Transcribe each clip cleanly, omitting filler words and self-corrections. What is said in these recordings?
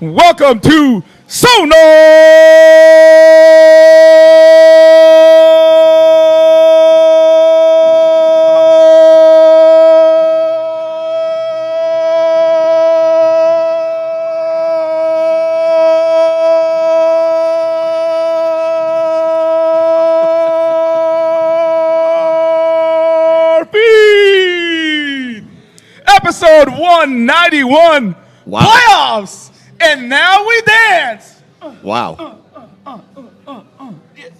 Welcome to SonarFeed! Episode 191, Wow. Playoffs! And now we dance! Wow.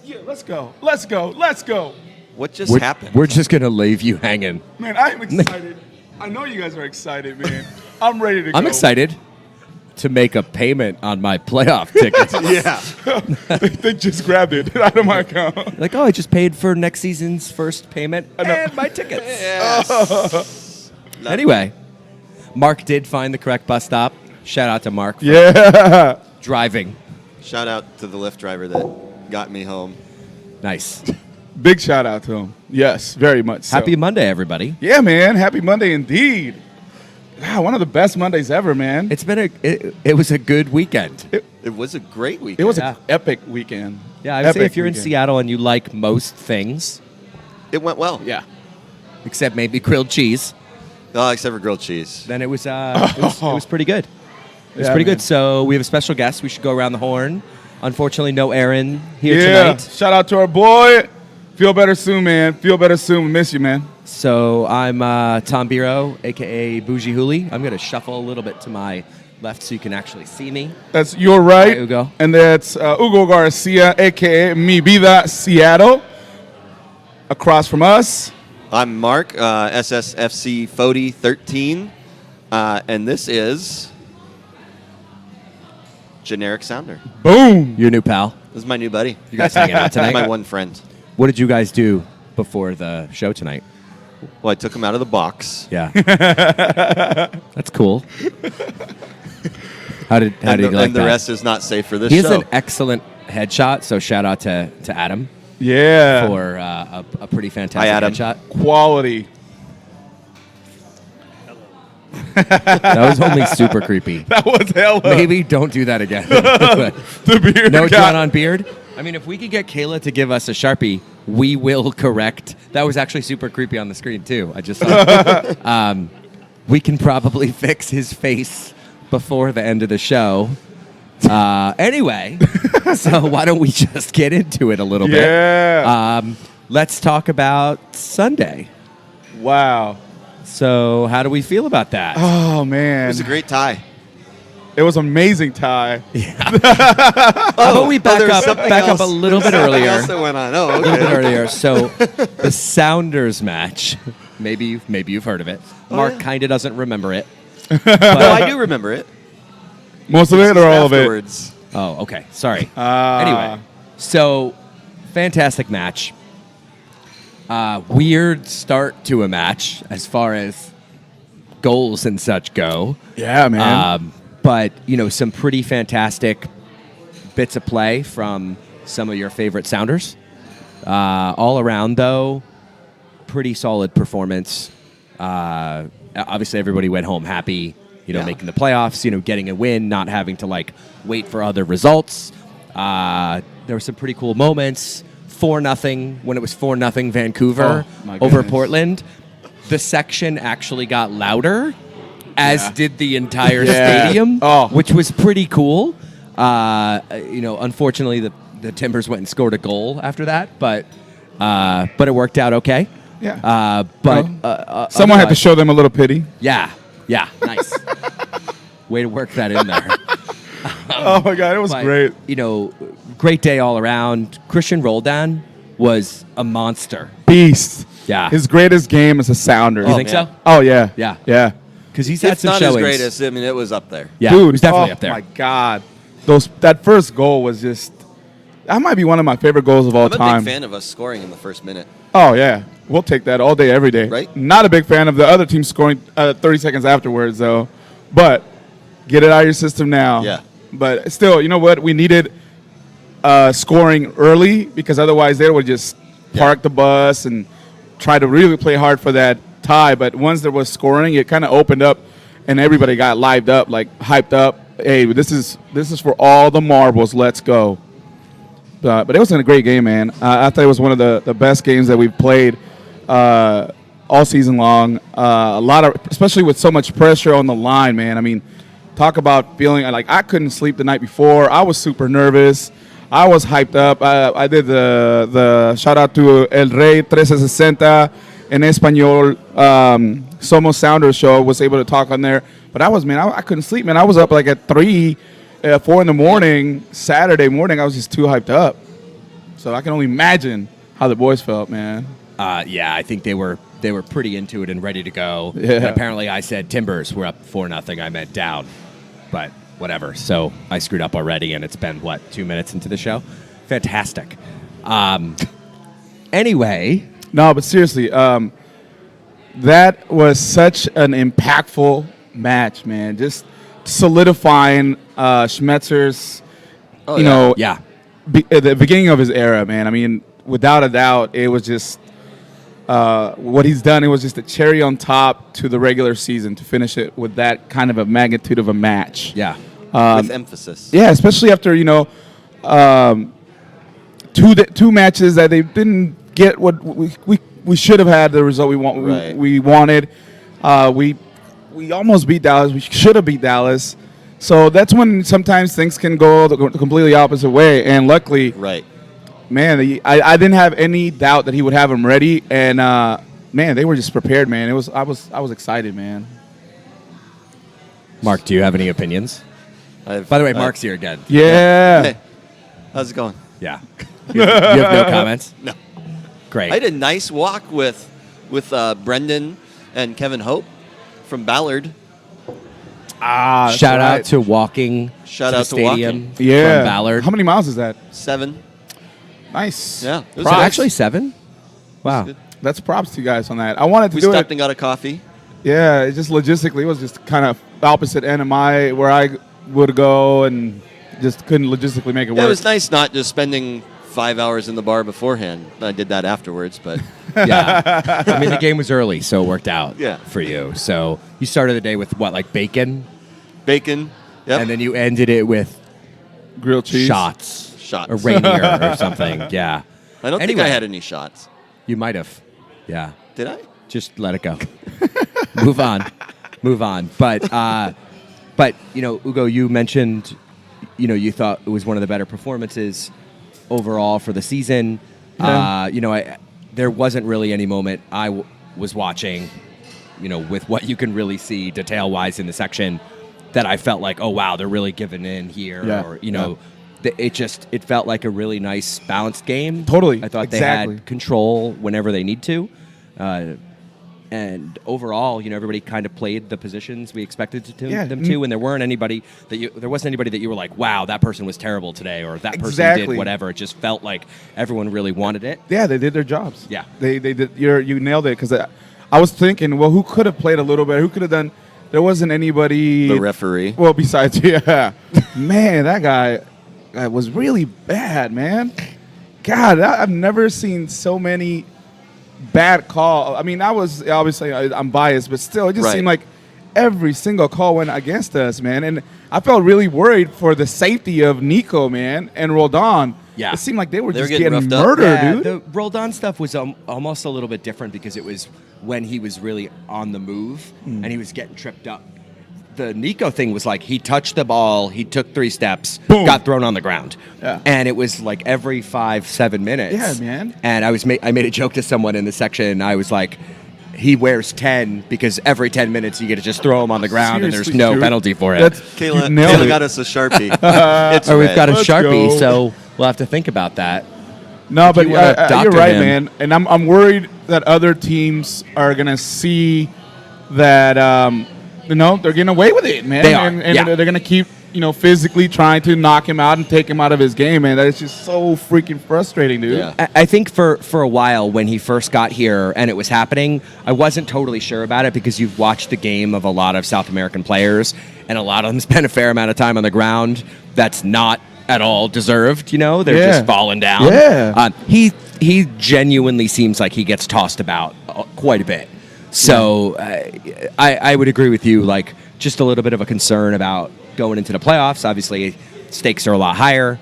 Yeah, let's go. Let's go. Let's go. What just happened? We're just going to leave you hanging. Man, I'm excited. I know you guys are excited, man. I'm ready to go. I'm excited to make a payment on my playoff tickets. Yeah. They just grabbed it out of my account. Like, oh, I just paid for next season's first payment and my tickets. Yes. Anyway, Mark did find the correct bus stop. Shout out to Mark for Yeah. driving. Shout out to the Lyft driver that got me home. Nice. Big shout out to him. Yes, very much so. Happy Monday, everybody. Yeah, man. Happy Monday indeed. Wow, one of the best Mondays ever, man. It's been it was a good weekend. It was a great weekend. It was Yeah. an epic weekend. Yeah, I would say Epic if you're in weekend. Seattle and you like most things, It went well. Yeah. except maybe grilled cheese, Oh, except for grilled cheese. then it was pretty good. It was Yeah, pretty man. good. So we have a special guest. We should go around the horn. Unfortunately, no Aaron here Yeah. tonight. Shout out to our boy. Feel better soon, man. Feel better soon. We miss you, man. So I'm Tom Biro, a.k.a. Bougie Hooli. I'm going to shuffle a little bit to my left so you can actually see me. That's your right. Hi, Ugo. And that's Ugo Garcia, a.k.a. Mi Vida Seattle. Across from us. I'm Mark, SSFC Fody 13, and this is Generic Sounder. Boom. Your new pal. This is my new buddy. You guys hanging out tonight? My one friend. What did you guys do before the show tonight? Well, I took him out of the box. Yeah. That's cool. How did And you like and the that? rest is not safe for this He has show. an excellent headshot, so shout out to Adam Yeah. for a pretty fantastic Hi, Adam. headshot. Quality. That was only super creepy. That was hella. Maybe don't do that again. The beard No got- John on beard. I mean, if we could get Kayla to give us a Sharpie, we will correct. That was actually super creepy on the screen, too. I just saw it. We can probably fix his face before the end of the show. Anyway, so why don't we just get into it a little Yeah. bit? Let's talk about Sunday. Wow. So how do we feel about that? Oh, It man. was a great tie. It was amazing, Ty. How about we back there was up something a else. little bit Something earlier? else that went on. Oh, A little bit okay. earlier. So the Sounders match, maybe you've heard of it. Mark yeah. kind of doesn't remember it. No, But, I do remember it. Most of it or all of it? Afterwards. oh, okay. Sorry. Ah. Anyway, so fantastic match. Weird start to a match as far as goals and such go. Yeah, man. But, some pretty fantastic bits of play from some of your favorite Sounders. All around, though, pretty solid performance. Obviously, everybody went home happy, Yeah. making the playoffs, getting a win, not having to, wait for other results. There were some pretty cool moments. 4-0, when it was 4-0 Vancouver Oh, my over goodness. Portland. The section actually got louder, as Yeah. did the entire Yeah. stadium, Oh. which was pretty cool. Unfortunately, the Timbers went and scored a goal after that, but it worked out okay. Yeah. Someone had to otherwise- show them a little pity. Yeah, nice. Way to work that in there. Oh, my God. It was But, great. Great day all around. Christian Roldan was a monster. Beast. Yeah. His greatest game is a Sounder. You think man. so? Oh, yeah. Yeah. Yeah. Because he's had It's some not showings. his greatest. I mean, it was up there. Yeah, Dude, it was definitely oh up there. my God. That first goal was just, that might be one of my favorite goals of all I'm a time. big fan of us scoring in the first minute. Oh, yeah. We'll take that all day, every day. Right? Not a big fan of the other team scoring 30 seconds afterwards, though. But get it out of your system now. Yeah. But still, you know what? We needed scoring early because otherwise they would just park the bus and try to really play hard for that tie. But once there was scoring, it kind of opened up and everybody got lived up, like hyped up. hey, this is for all the marbles. Let's go. But it was a great game, man. I thought it was one of the best games that we've played all season long. A lot of, especially with so much pressure on the line, man. I mean, talk about feeling like I couldn't sleep the night before. I was super nervous. I was hyped up. I did the shout out to El Rey 1360 en español. Somos Sounders show, was able to talk on there. But I couldn't sleep, man. I was up like at 4 in the morning, Saturday morning. I was just too hyped up. So I can only imagine how the boys felt, man. Yeah, I think they were pretty into it and ready to go. Yeah. And apparently I said Timbers were up 4-0. I meant down. But whatever. So I screwed up already, and it's been, 2 minutes into the show? Fantastic. Anyway. No, but seriously, that was such an impactful match, man. Just solidifying Schmetzer's, Yeah. The beginning of his era, man. I mean, without a doubt, it was just what he's done. It was just a cherry on top to the regular season to finish it with that kind of a magnitude of a match. Yeah. With emphasis. Yeah, especially after two matches that they didn't get what we should have had the result we wanted. We almost beat Dallas. We should have beat Dallas. So that's when sometimes things can go the completely opposite way. And luckily, Right. man, I didn't have any doubt that he would have them ready. And man, they were just prepared, man. I was excited, man. Mark, do you have any opinions? By the way, Mark's here again. Yeah. Hey, how's it going? Yeah. You have no comments? No. Great. I had a nice walk with Brendan and Kevin Hope from Ballard. Shout out to walking Shout to out the to stadium walking. Yeah. from Ballard. How many miles is that? 7. Nice. Yeah. It was Is it nice. actually 7? Wow. good. That's props to you guys on that. I wanted to We do stopped it. and got a coffee. Yeah, it just logistically, it was just kind of opposite end of where I would go, and just couldn't logistically make it Yeah, work. it was nice not just spending 5 hours in the bar beforehand. I did that afterwards, but Yeah. I mean, the game was early, so it worked out Yeah. for you. So you started the day with what, like bacon? bacon. Yep. And then you ended it with grilled cheese. shots. Shots. Or Rainier or something. Yeah. I don't think Anyway. I had any shots. You might have. Yeah. Did I? Just let it go. Move on. But Ugo, you mentioned, you thought it was one of the better performances overall for the season. Yeah. There wasn't really any moment I was watching, with what you can really see detail-wise in the section, that I felt like, oh wow, they're really giving in here, Yeah. or it felt like a really nice balanced game. Totally. I thought Exactly. they had control whenever they need to. And overall, everybody kind of played the positions we expected them to, and there wasn't anybody that you were like, wow, that person was terrible today, or that person Exactly. did whatever. It just felt like everyone really wanted it. Yeah, they did their jobs. Yeah. They did. You nailed it, because I was thinking, well, who could have played a little better? Who could have done? There wasn't anybody. The referee. Well, besides, yeah, man, that guy was really bad, man. God, I've never seen so many bad call. I mean, I'm biased, but still, it just Right. seemed like every single call went against us, man. And I felt really worried for the safety of Nico, man, and Roldan. Yeah. It seemed like they were They were just getting getting roughed up. murdered, dude. The Roldan stuff was almost a little bit different because it was when he was really on the move and he was getting tripped up. The Nico thing was like he touched the ball, he took 3 steps, Boom. got thrown on the ground, Yeah. and it was like every 5-7 minutes. Yeah, man. And I made a joke to someone in the section. I was like, he wears 10 because every 10 minutes you get to just throw him on the ground and there's Seriously, no dude. penalty for it. Kayla you nailed it. got us a Sharpie. It's Or we've red. got a Let's Sharpie, go. so we'll have to think about that. No, but you wanna you're doctor right, him. man. And I'm worried that other teams are gonna see that they're getting away with it, man. They are, and yeah. they're gonna keep physically trying to knock him out and take him out of his game, man. That is just so freaking frustrating, dude. Yeah. I think for a while when he first got here and it was happening, I wasn't totally sure about it because you've watched the game of a lot of South American players and a lot of them spend a fair amount of time on the ground. That's not at all deserved, they're Yeah. just falling down. Yeah. He genuinely seems like he gets tossed about quite a bit. So I would agree with you, like just a little bit of a concern about going into the playoffs. Obviously, stakes are a lot higher.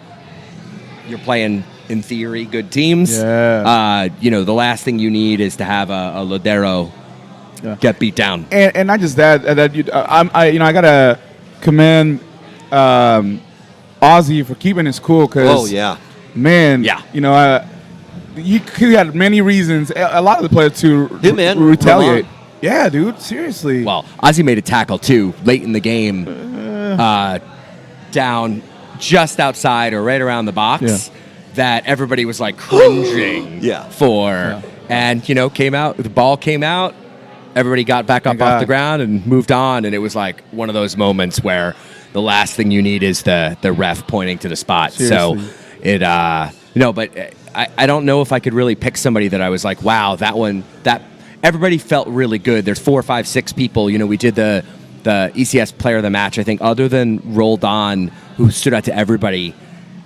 You're playing, in theory, good teams. Yeah. The last thing you need is to have a Lodero get beat down. And not just that. I gotta commend Ozzy for keeping his cool. Cause, man. Yeah. He had many reasons. A lot of the players to retaliate. Yeah, dude. Seriously. Well, Ozzy made a tackle too late in the game, down just outside or right around the box, that everybody was like cringing for. Yeah. And came out. The ball came out. Everybody got back up off the ground and moved on. And it was like one of those moments where the last thing you need is the ref pointing to the spot. Seriously. So it but I don't know if I could really pick somebody that I was like, wow, that everybody felt really good. There's 4, 5, 6 people. We did the ECS player of the match. I think other than Rolled On, who stood out to everybody,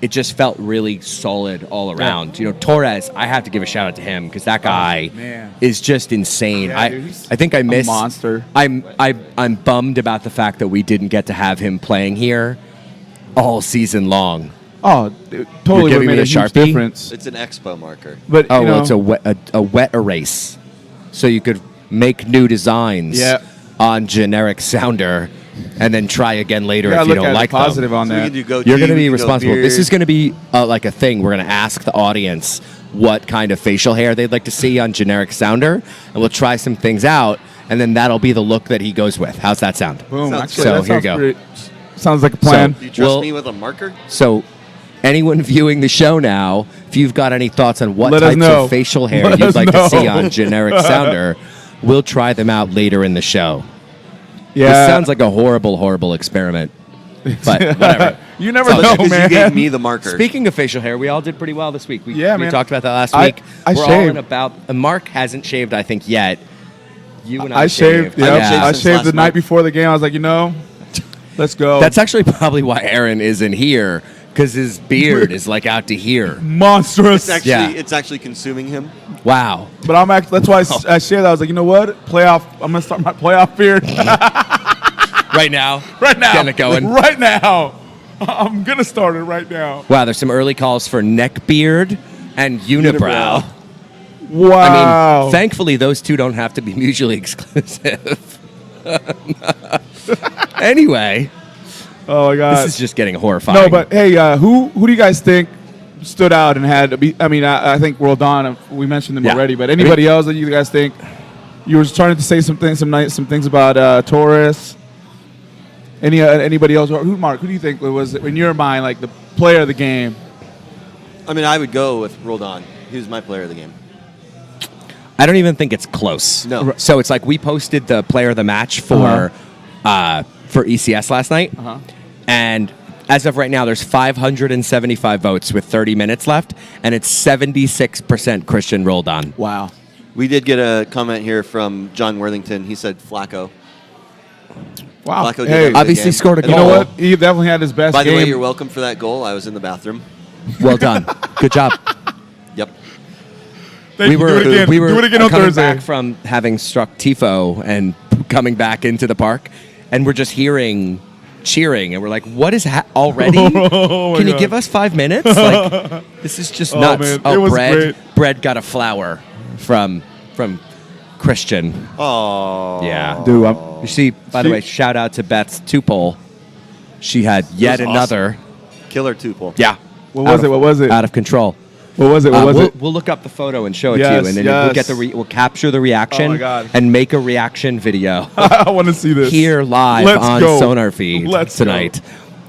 it just felt really solid all around. Torres, I have to give a shout out to him because that guy is just insane. Yeah, I think I missed a monster. I'm bummed about the fact that we didn't get to have him playing here all season long. Oh, it totally would have made a huge difference. It's an expo marker. But it's a wet erase, so you could make new designs on generic sounder, and then try again later if you don't like them. Positive on that. You're going to be responsible. This is going to be like a thing. We're going to ask the audience what kind of facial hair they'd like to see on generic sounder, and we'll try some things out, and then that'll be the look that he goes with. How's that sound? Boom. Actually, so here you go. Sounds like a plan. Do you trust me with a marker? So anyone viewing the show now, if you've got any thoughts on what types of facial hair you'd like to see on generic sounder, we'll try them out later in the show. Yeah. This sounds like a horrible, horrible experiment. But whatever. You never know, man. You gave me the marker. Speaking of facial hair, we all did pretty well this week. We man. talked about that last week. I We're shaved. all in Mark hasn't shaved, I think, yet. You and I shaved. I shaved the night before the game. I was like, let's go. That's actually probably why Aaron isn't here, because his beard is like out to here. Monstrous. It's actually consuming him. Wow. But I'm actually, that's why I shaved. I was like, you know what? I'm gonna start my playoff beard. Right now. Getting it going. Right now. I'm gonna start it right now. Wow, there's some early calls for neck beard and unibrow. Wow. I mean, thankfully, those two don't have to be mutually exclusive. Anyway. Oh, my God. This is just getting horrifying. No, but hey, who do you guys think stood out and had to be? I mean, I think World On, we mentioned them already, but anybody else that you guys think? You were starting to say some things about Torres. Anybody else? Mark, who do you think was, in your mind, like the player of the game? I mean, I would go with Rolled On. He was my player of the game. I don't even think it's close. No. So it's like we posted the player of the match for ECS last night. And as of right now, there's 575 votes with 30 minutes left, and it's 76% Christian Rolled On. Wow. We did get a comment here from John Worthington. He said Flacco. Wow. Flacco did obviously scored a goal. You know what? He definitely had his best game. By the way, you're welcome for that goal. I was in the bathroom. Well done. Good job. Yep. We were do it again on coming Thursday. Back back from having struck Tifo and coming back into the park, and we're just hearing cheering, and we're like, "What is already? Can you give us 5 minutes? Like, this is just nuts." Man. Oh, It was bread! great. Bread got a flower from Christian. Oh. Yeah, Dude, you see. By the way, shout out to Beth's Tupole. She had yet another Killer tuple. Yeah. What was it? Out of control. What was it? We'll look up the photo and show it to you, and then we'll get we'll capture the reaction Oh my God. and make a reaction video I want to see this. here live on SonarFeed tonight.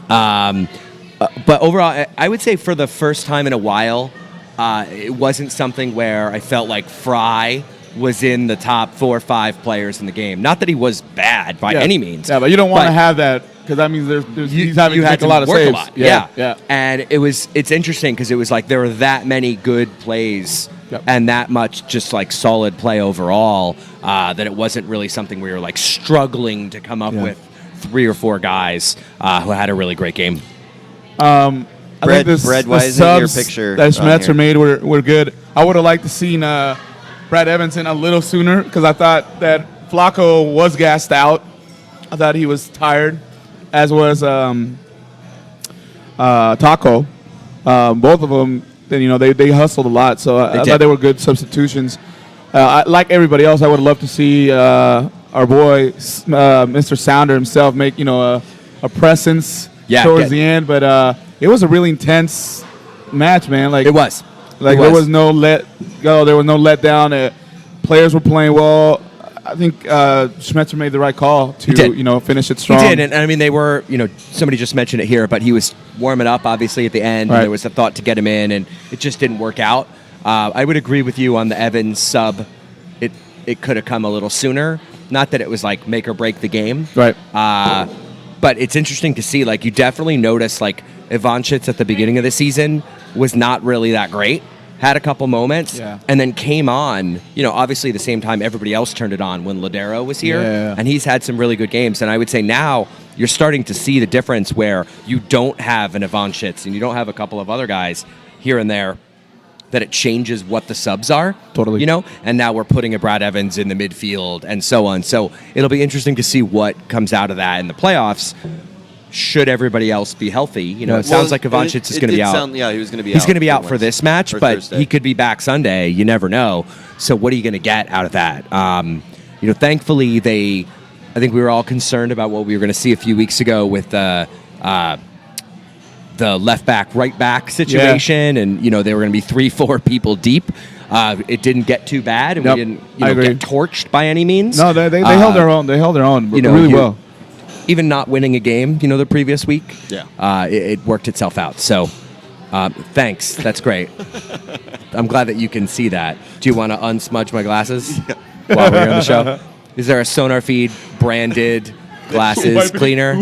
But overall, I would say for the first time in a while, it wasn't something where I felt like Fry was in the top 4 or 5 players in the game. Not that he was bad by any means. Yeah, but you don't want to have that, because that means he's having to make a lot of work saves. A lot. Yeah. And it's interesting because it was like there were that many good plays and that much just like solid play overall that it wasn't really something we were like struggling to come up with 3 or 4 guys who had a really great game. Brad, why isn't your picture that Schmetzer here? made were good. I would have liked to seen Brad Evanson a little sooner, because I thought that Flacco was gassed out. I thought he was tired. as was Taco. Both of them, they hustled a lot. So I did. thought they were good substitutions. Like everybody else, I would love to see our boy Mr. Sounder himself make a presence towards the end. But it was a really intense match, man. Like It was. There was no let go. There was no letdown. Players were playing well. I think Schmetzer made the right call to finish it strong. He did, and I mean they were. Somebody just mentioned it here, but he was warming up obviously at the end. Right. And there was a thought to get him in, and it just didn't work out. I would agree with you on the Evans sub. It could have come a little sooner. Not that it was like make or break the game. Right. But it's interesting to see. Like you definitely notice like Ivanchitz at the beginning of the season was not really that great. Had a couple moments, and then came on, obviously the same time everybody else turned it on when Ladero was here, and he's had some really good games. And I would say now you're starting to see the difference where you don't have an Ivanchitz and you don't have a couple of other guys here and there, that it changes what the subs are. Totally. And now we're putting a Brad Evans in the midfield and so on. So it'll be interesting to see what comes out of that in the playoffs. Should everybody else be healthy? It sounds like Ivanchitz is going to be out. He was going to be out. He's going to be out for this match, but Thursday. he could be back Sunday. You never know. So what are you going to get out of that? Thankfully, I think we were all concerned about what we were going to see a few weeks ago with the left back, right back situation, and they were going to be 3-4 people deep. It didn't get too bad, and we didn't get torched by any means. No, they held their own. They held their own really well. Even not winning a game, the previous week, it worked itself out. So, thanks. That's great. I'm glad that you can see that. Do you want to unsmudge my glasses while we're on the show? Is there a SonarFeed branded glasses cleaner?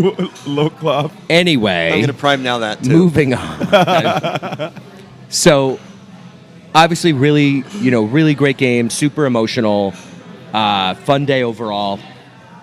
Low cloth. Anyway, I'm going to prime now that too. Moving on. So, obviously, really great game. Super emotional. Fun day overall.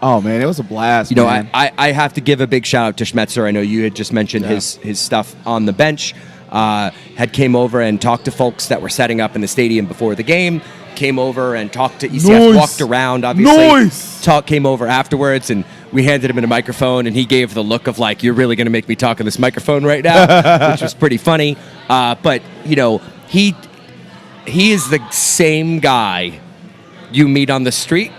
Oh man, it was a blast. I have to give a big shout out to Schmetzer. I know you had just mentioned his stuff on the bench. Had came over and talked to folks that were setting up in the stadium before the game. Came over and talked to ECS. Nice. Walked around, obviously. Nice. Came over afterwards, and we handed him a microphone, and he gave the look of like, "You're really going to make me talk in this microphone right now," which was pretty funny. But he is the same guy you meet on the street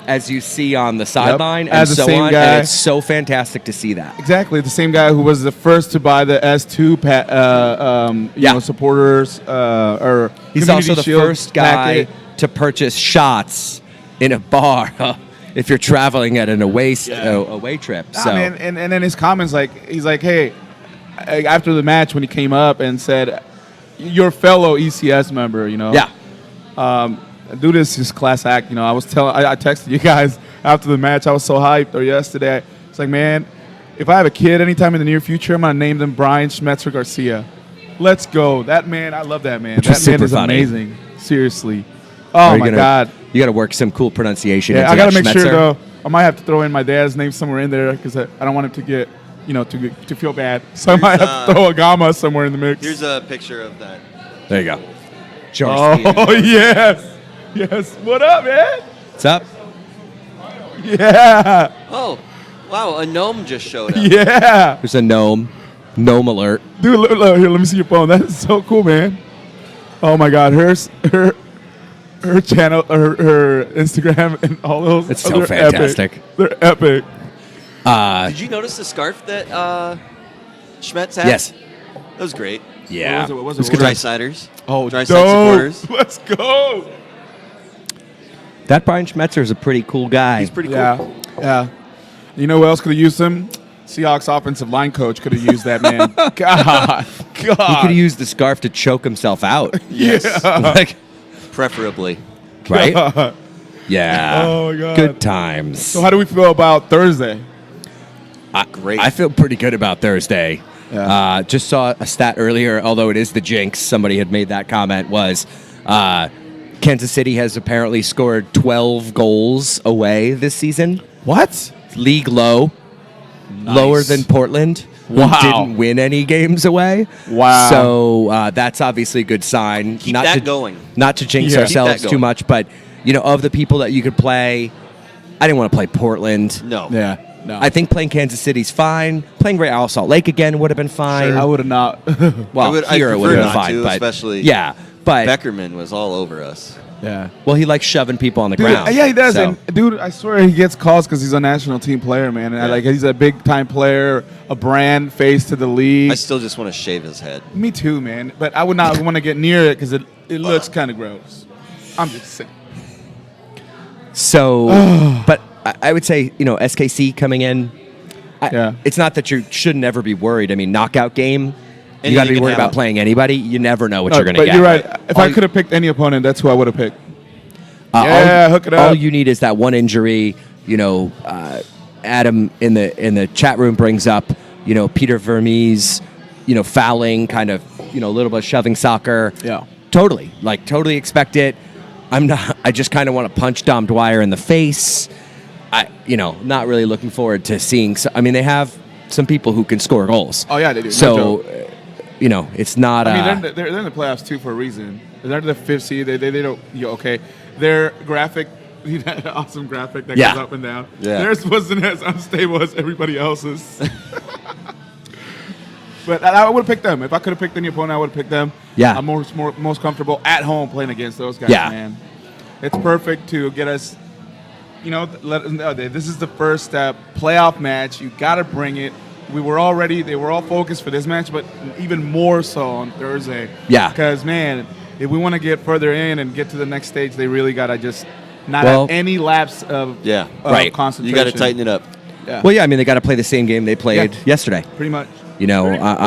as you see on the sideline, and so on. Guy. And it's so fantastic to see that. Exactly, the same guy who was the first to buy the S2 supporters or he's Community also the Shield first guy packet. to purchase shots in a bar if you're traveling at an away trip. So and then his comments, he's like, hey, after the match when he came up and said, your fellow ECS member, dude is just class act. I texted you guys after the match. I was so hyped. Or yesterday, it's like, man, if I have a kid anytime in the near future, I'm gonna name them Brian Schmetzer Garcia. Let's go. That man, I love that man. That man is amazing. Seriously. Oh my God. You got to work some cool pronunciation. Yeah, I got to make sure though. I might have to throw in my dad's name somewhere in there because I don't want him to get, to feel bad. So I might have to throw a gamma somewhere in the mix. Here's a picture of that. There you go. Oh yes. Yes. What up, man? What's up? Yeah. Oh, wow. A gnome just showed up. Yeah. There's a gnome. Gnome alert. Dude, look, here, let me see your phone. That is so cool, man. Oh, my God. Her channel, her Instagram, and all those. It's so fantastic. Epic. They're epic. Did you notice the scarf that Schmetz had? Yes. That was great. Yeah. What was It was it? Dry Siders. Oh, Dry dope. Side supporters. Let's go. That Brian Schmetzer is a pretty cool guy. He's pretty cool. Yeah. You know who else could have used him? Seahawks offensive line coach could have used that man. God. He could have used the scarf to choke himself out. Yes. Like, Preferably. right? God. Yeah. Oh, my God. Good times. So how do we feel about Thursday? Great. I feel pretty good about Thursday. Yeah. Just saw a stat earlier, although it is the jinx. Somebody had made that comment, was Kansas City has apparently scored 12 goals away this season. What? League low. Nice. Lower than Portland, who Wow. didn't win any games away. Wow. So that's obviously a good sign. Keep that going. Not to jinx Yeah. ourselves Keep that too going. much, but of the people that you could play, I didn't want to play Portland. No. Yeah. No. I think playing Kansas City's fine. Playing Real Salt Lake again would have been fine. I would have not. Well, I'd here it would prefer have been not fine, to, but especially yeah, but Beckerman was all over us. yeah. well, he likes shoving people on the Dude, ground. yeah, he does. So- And dude, I swear he gets calls because he's a national team player, man. And Yeah. like he's a big time player, a brand face to the league. I still just want to shave his head. Me too, man. But I would not want to get near it because it looks kind of gross. I'm just saying. So, but I would say, SKC coming in. Yeah. It's not that you shouldn't ever be worried. I mean, knockout game, you Anything got to be can worried about happen. playing anybody. You never know what No, you're going to but get. you're right. If I All- could have picked any opponent, that's who I would have picked. Hook it All up. you need is that one injury. Adam in the chat room brings up, Peter Vermees, fouling, kind of, a little bit of shoving soccer. Yeah. Totally, totally expect it. I just kind of want to punch Dom Dwyer in the face. Not really looking forward to seeing. They have some people who can score goals. Oh, yeah, they do. No So, joke. it's not. I mean, they're in the playoffs too for a reason. They're the fifth seed. They don't. Okay, their graphic, that awesome graphic that Yeah. goes up and down. Yeah. Theirs wasn't as unstable as everybody else's. But I would have picked them. If I could have picked any opponent, I would have picked them. Yeah. I'm most comfortable at home playing against those guys. Yeah. Man, it's perfect to get us. Let us know that this is the first step. Playoff match. You got to bring it. They were all focused for this match, but even more so on Thursday. Yeah. Because, man, if we want to get further in and get to the next stage, they really got to just not Well- have any lapse of Right. concentration. You got to tighten it up. Yeah. Well, yeah, they got to play the same game they played yesterday. Pretty much. On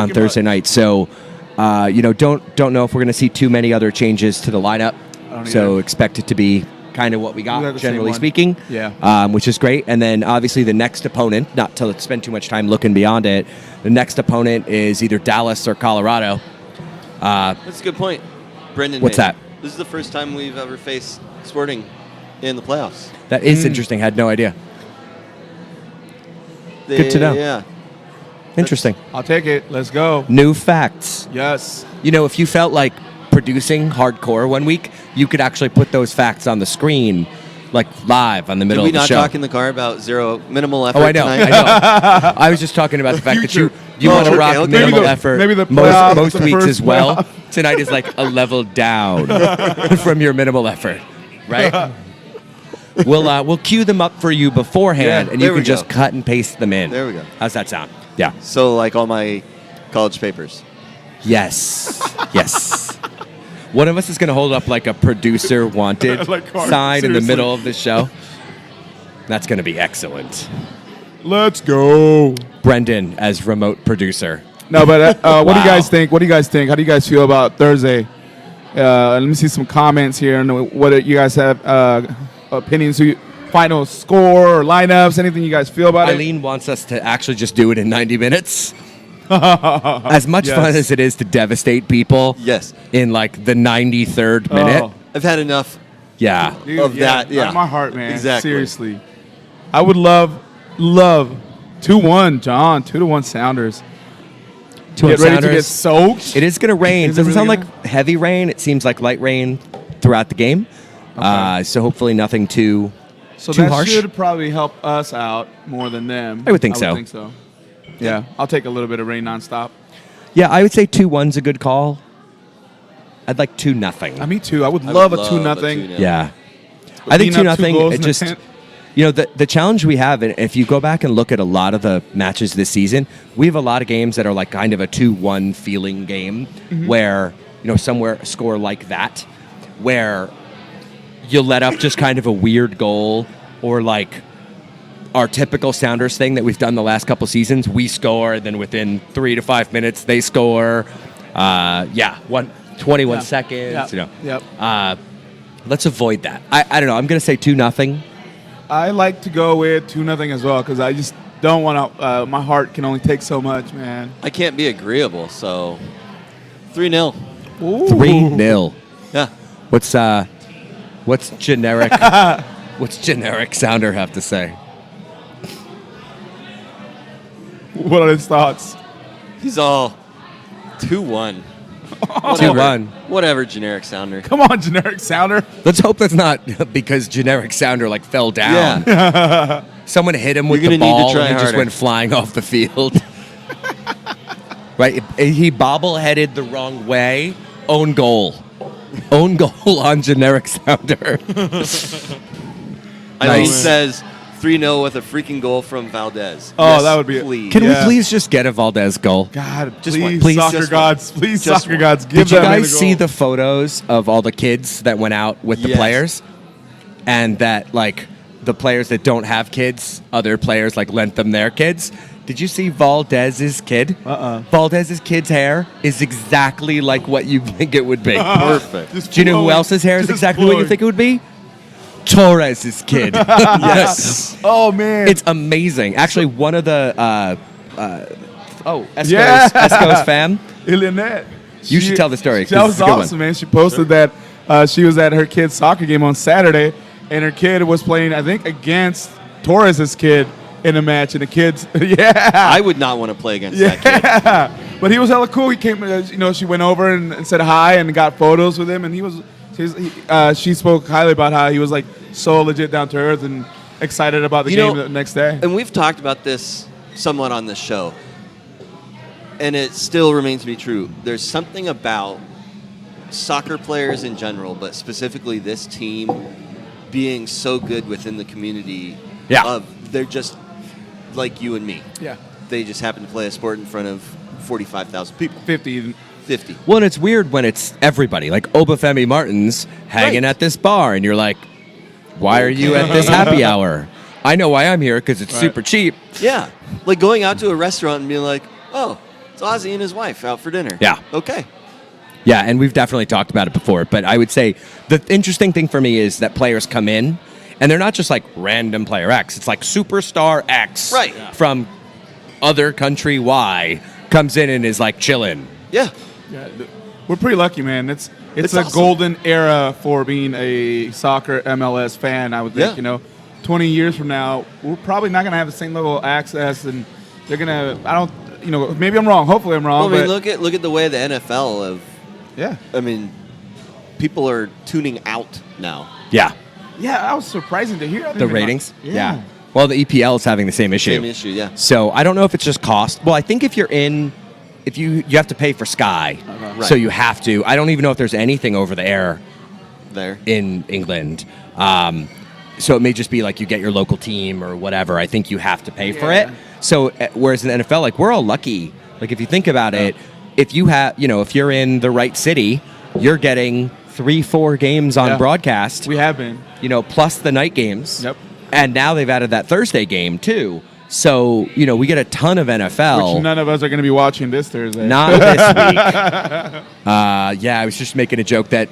Pretty Thursday much. night. So, don't know if we're going to see too many other changes to the lineup. don't So either. expect it to be kind of what we We got got, the same generally one. speaking. Yeah. Which is great. And then obviously the next opponent, not to spend too much time looking beyond it, the next opponent is either Dallas or Colorado. That's a good point. Brendan What's made. that? This is the first time we've ever faced Sporting in the playoffs. That is interesting. Had no idea. Good to know. Yeah. Interesting. I'll take it. Let's go. New facts. Yes. If you felt like producing hardcore one week, you could actually put those facts on the screen, live on the Did middle we of the not show. talk in the car about minimal effort Oh, I know. tonight? I know. I was just talking about the fact that you Oh, want to okay, rock okay. minimal Maybe the- effort maybe the most playoff, the weeks first as well. playoff. Tonight is like a level down from your minimal effort, right? We'll cue them up for you beforehand, Yeah, and you there we can just go. cut and paste them in. There we go. How's that sound? Yeah. So, like all my college papers. Yes. Yes. One of us is going to hold up like a producer wanted Like card, sign in the seriously. middle of the show. That's going to be excellent. Let's go. Brendan as remote producer. No, but what do you Wow. guys think? What do you guys think? How do you guys feel about Thursday? Let me see some comments here. And what you guys have opinions? Final score or lineups? Anything you guys feel about Eileen wants us to actually just do it in 90 minutes. As much Yes. fun as it is to devastate people Yes. in the 93rd minute. Oh. I've had enough. Yeah. Dude, of that, yeah. out of my heart, man. Exactly. Seriously, I would love 2-1, John. 2-1 Sounders. Get ready to get soaked. It is going to rain. Is it Doesn't sound really like heavy rain. It seems like light rain throughout the game. Okay. So hopefully nothing too So too that harsh. should probably help us out more than them. I would think so. Yeah, I'll take a little bit of rain nonstop. Yeah, I would say 2-1's a good call. I'd like 2-0. Me too. I would I love would a love 2-0. 2-0. Yeah. I think Being up 2 2-0, goals it in the just, 10th. the challenge we have, and if you go back and look at a lot of the matches this season, we have a lot of games that are like kind of a 2-1 feeling game where, somewhere a score like that, where you let up just kind of a weird goal or like our typical Sounders thing that we've done the last couple seasons. We score, and then within 3 to 5 minutes, they score. 21 seconds, Yep. Let's avoid that. I don't know. I'm going to say 2-0. I like to go with 2-0 as well because I just don't want to. My heart can only take so much, man. I can't be agreeable, so 3-0. Ooh. 3-0. Yeah. What's generic? What's generic Sounder have to say? What are his thoughts? He's all 2-1. 2-1. Whatever, generic sounder. Come on, generic Sounder. Let's hope that's not because generic Sounder fell down. Yeah. Someone hit him with You're the gonna need to ball try and it just harder. went flying off the field. Right? He bobble-headed the wrong way. Own goal. Own goal on generic sounder. Eileen Nice. says 3-0 with a freaking goal from Valdez. Oh, Yes, that would be- please. Can Yeah. we please just get a Valdez goal? God, Just please, one. soccer Just gods, one. please, Just soccer one. gods, give Did you that man a guys goal. see the photos of all the kids that went out with the Yes. players? And that, like, the players that don't have kids, other players, like, lent them their kids. Did you see Valdez's kid? Valdez's kid's hair is exactly like what you think it would be. Perfect. Just Do you know who flowing, else's hair is just exactly what you flowing. think it would be? Torres's kid. Yes. Oh man, It's amazing. Actually, one of the Esco's, Yeah. Esco's fan. Lynette. You should tell the story, 'cause That it's was a good one. awesome, man. She posted that she was at her kid's soccer game on Saturday, and her kid was playing, I think, against Torres's kid in a match, and the kids, yeah. I would not want to play against that kid. Yeah, but he was hella cool. He came, she went over and said hi and got photos with him, and she spoke highly about how he was like so legit down to earth and excited about the You game know, the next day. And we've talked about this somewhat on this show, and it still remains to be true. There's something about soccer players in general, but specifically this team, being so good within the community. Yeah. They're just like you and me. Yeah, They just happen to play a sport in front of 45,000 people. 50. 50. Well, and it's weird when it's everybody. Like Obafemi Martin's hanging Right. at this bar, and you're like, why are you at this happy hour? I know why I'm here, because it's Right. super cheap. Yeah. Like going out to a restaurant and being like, oh, it's Ozzy and his wife out for dinner. Yeah. Okay. Yeah, and we've definitely talked about it before, but I would say the interesting thing for me is that players come in, and they're not just like random player X. It's like superstar X Right. Yeah. from other country Y comes in and is like chilling. Yeah. Yeah, we're pretty lucky, man. It's a awesome. golden era for being a soccer MLS fan. I would think, Yeah. 20 years from now, we're probably not gonna have the same level of access, and they're gonna. I don't, maybe I'm wrong. Hopefully, I'm wrong. Well, I mean, but look at the way the NFL of. yeah, I mean, people are tuning out now. Yeah. yeah, that was surprising to hear. I didn't The even know- ratings? Yeah. Well, the EPL is having the same issue. Same issue, yeah. So I don't know if it's just cost. Well, I think if you have to pay for Sky, Right. so you have to. I don't even know if there's anything over the air There. in England. So it may just be like you get your local team or whatever. I think you have to pay for it. Yeah. So whereas in the NFL, like we're all lucky. Like if you think about it, if you have, if you're in the right city, you're getting 3-4 games on Yeah. broadcast. We have been. Plus the night games. Yep. And now they've added that Thursday game too. So, we get a ton of NFL. Which none of us are going to be watching this Thursday. Not this week. I was just making a joke that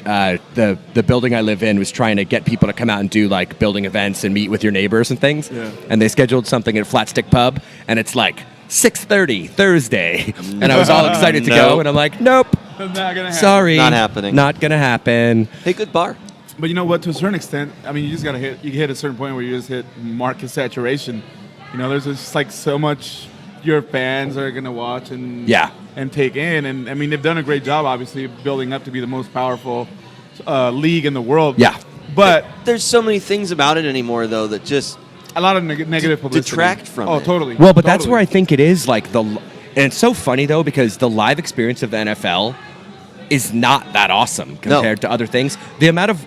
the building I live in was trying to get people to come out and do like building events and meet with your neighbors and things. Yeah. And they scheduled something at Flat Stick Pub, and it's like 6:30 Thursday, and I was all excited to go, Nope. and I'm like, nope, Not gonna happen. sorry, Not happening. not gonna happen. Hey, good bar. But you know what? To a certain extent, I mean, you just gotta hit. You hit a certain point where you just hit market saturation. There's just like so much your fans are gonna watch and Yeah. and take in, and I mean they've done a great job, obviously, building up to be the most powerful league in the world. Yeah. But There's so many things about it anymore, though, that just a lot of negative publicity. detract from Oh, it. totally. Well, but that's Totally. where I think it is like and it's so funny though because the live experience of the NFL is not that awesome compared to other things. The amount of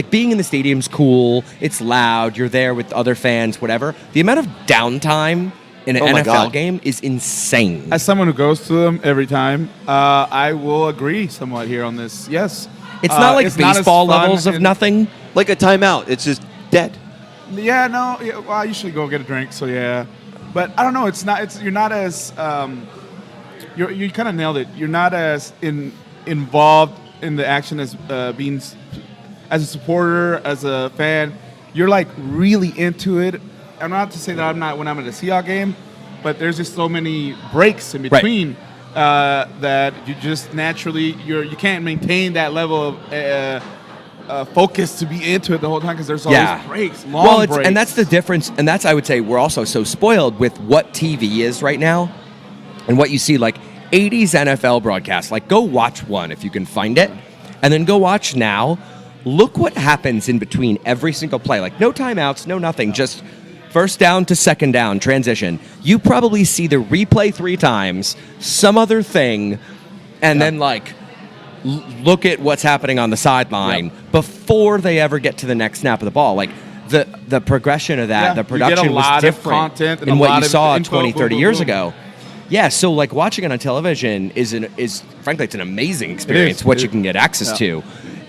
being in the stadium's cool, it's loud, you're there with other fans, whatever. The amount of downtime in an Oh my NFL God. game is insane. As someone who goes to them every time, I will agree somewhat here on this. Yes, It's not like it's not as baseball fun levels of and- nothing. like a timeout. It's just dead. Yeah, no. Yeah, well, I usually go get a drink, so yeah. But I don't know. It's not. You're not as. You kind of nailed it. You're not as involved in the action as being as a supporter, as a fan. You're like really into it. I'm not to say that I'm not when I'm at a Seahawks game, but there's just so many breaks in between that you just naturally you can't maintain that level of focus to be into it the whole time because there's all these breaks, long breaks. And that's the difference. And that's, I would say, we're also so spoiled with what TV is right now and what you see, like 80s NFL broadcasts. Like, go watch one if you can find it, and then go watch now. Look what happens in between every single play. Like, no timeouts, no nothing. Just first down to second down transition, you probably see the replay 3 times, some other thing, and then like look at what's happening on the sideline before they ever get to the next snap of the ball. Like the progression of that, the production was different than what you saw 20, 30 years ago. Yeah, so like watching it on television is frankly it's an amazing experience. What you can get access to,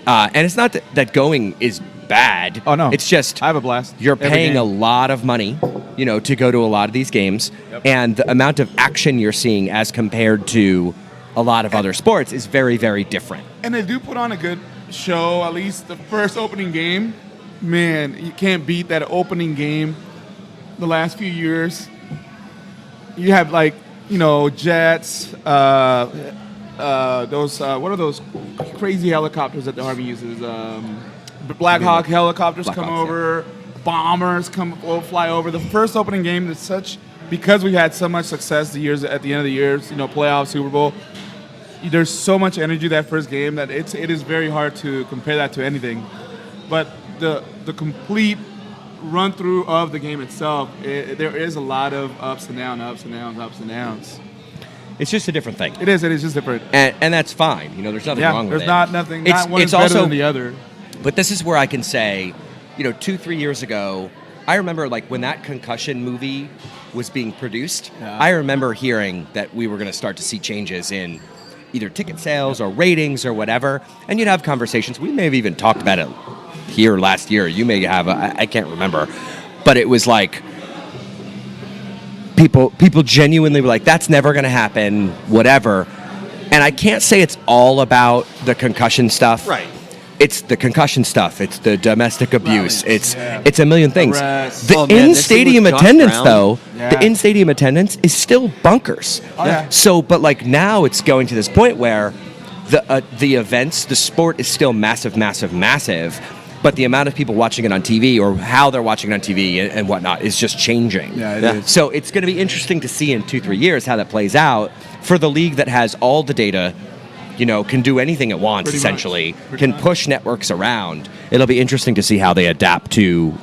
and it's not that going is bad. Oh no, it's just I have a blast. You're paying a lot of money, to go to a lot of these games, and the amount of action you're seeing as compared to a lot of other sports is very, very different. And they do put on a good show. At least the first opening game, man, you can't beat that opening game. The last few years, you have like jets. Those what are those crazy helicopters that the Army uses? Black Hawk helicopters come over. Bombers fly over. The first opening game is because we had so much success at the end of the years, playoffs, Super Bowl. There's so much energy that first game that it is very hard to compare that to anything. But the complete run through of the game itself, there is a lot of ups and downs. It's just a different thing. It is just different. And that's fine. There's nothing wrong with it. There's nothing. Not one is better than the other. But this is where I can say, 2-3 years ago, I remember like when that concussion movie was being produced, I remember hearing that we were going to start to see changes in either ticket sales or ratings or whatever, and you'd have conversations. We may have even talked about it here last year. You may have, I can't remember, but it was like people genuinely were like, that's never going to happen, whatever. And I can't say it's all about the concussion stuff. Right. It's the concussion stuff. It's the domestic abuse. Violence, it's a million things. The in-stadium attendance, though, the in-stadium attendance is still bunkers. Oh, yeah. So, but like now it's going to this point where the events, the sport is still massive, but the amount of people watching it on TV or how they're watching it on TV and whatnot is just changing. Yeah, it is. So it's going to be interesting to see in 2-3 years how that plays out for the league that has all the data. Can do anything it wants, essentially. Can push networks around. It'll be interesting to see how they adapt to,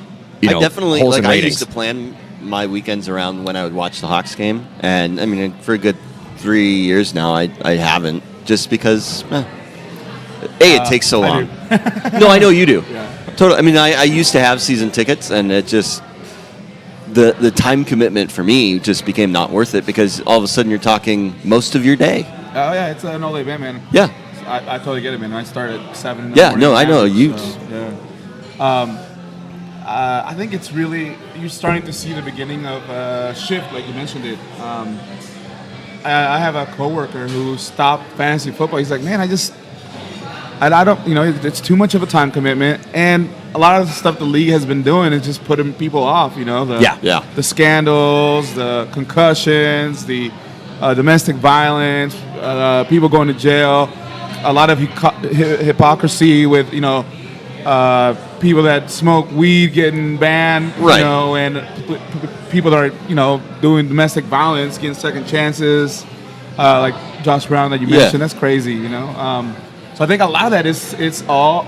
I definitely, holes in I ratings. used to plan my weekends around when I would watch the Hawks game. And, I mean, for a good 3 years now, I haven't. Just because, it takes so long. No, I know you do. Totally. I mean, I used to have season tickets, and it just... The time commitment for me just became not worth it because all of a sudden you're talking most of your day. Oh yeah, it's an all event, man. Yeah, I totally get it, man. I start at 7 in the yeah, morning. no, I know you. So, yeah. I think it's really you're starting to see the beginning of a shift, like you mentioned it. I have a coworker who stopped fantasy football. He's like, man, I don't, it's too much of a time commitment, and a lot of the stuff the league has been doing is just putting people off. The scandals, the concussions, the domestic violence, people going to jail, a lot of hypocrisy with people that smoke weed getting banned, right. And people that are doing domestic violence getting second chances, like Josh Brown that you mentioned. That's crazy, So I think a lot of that it's all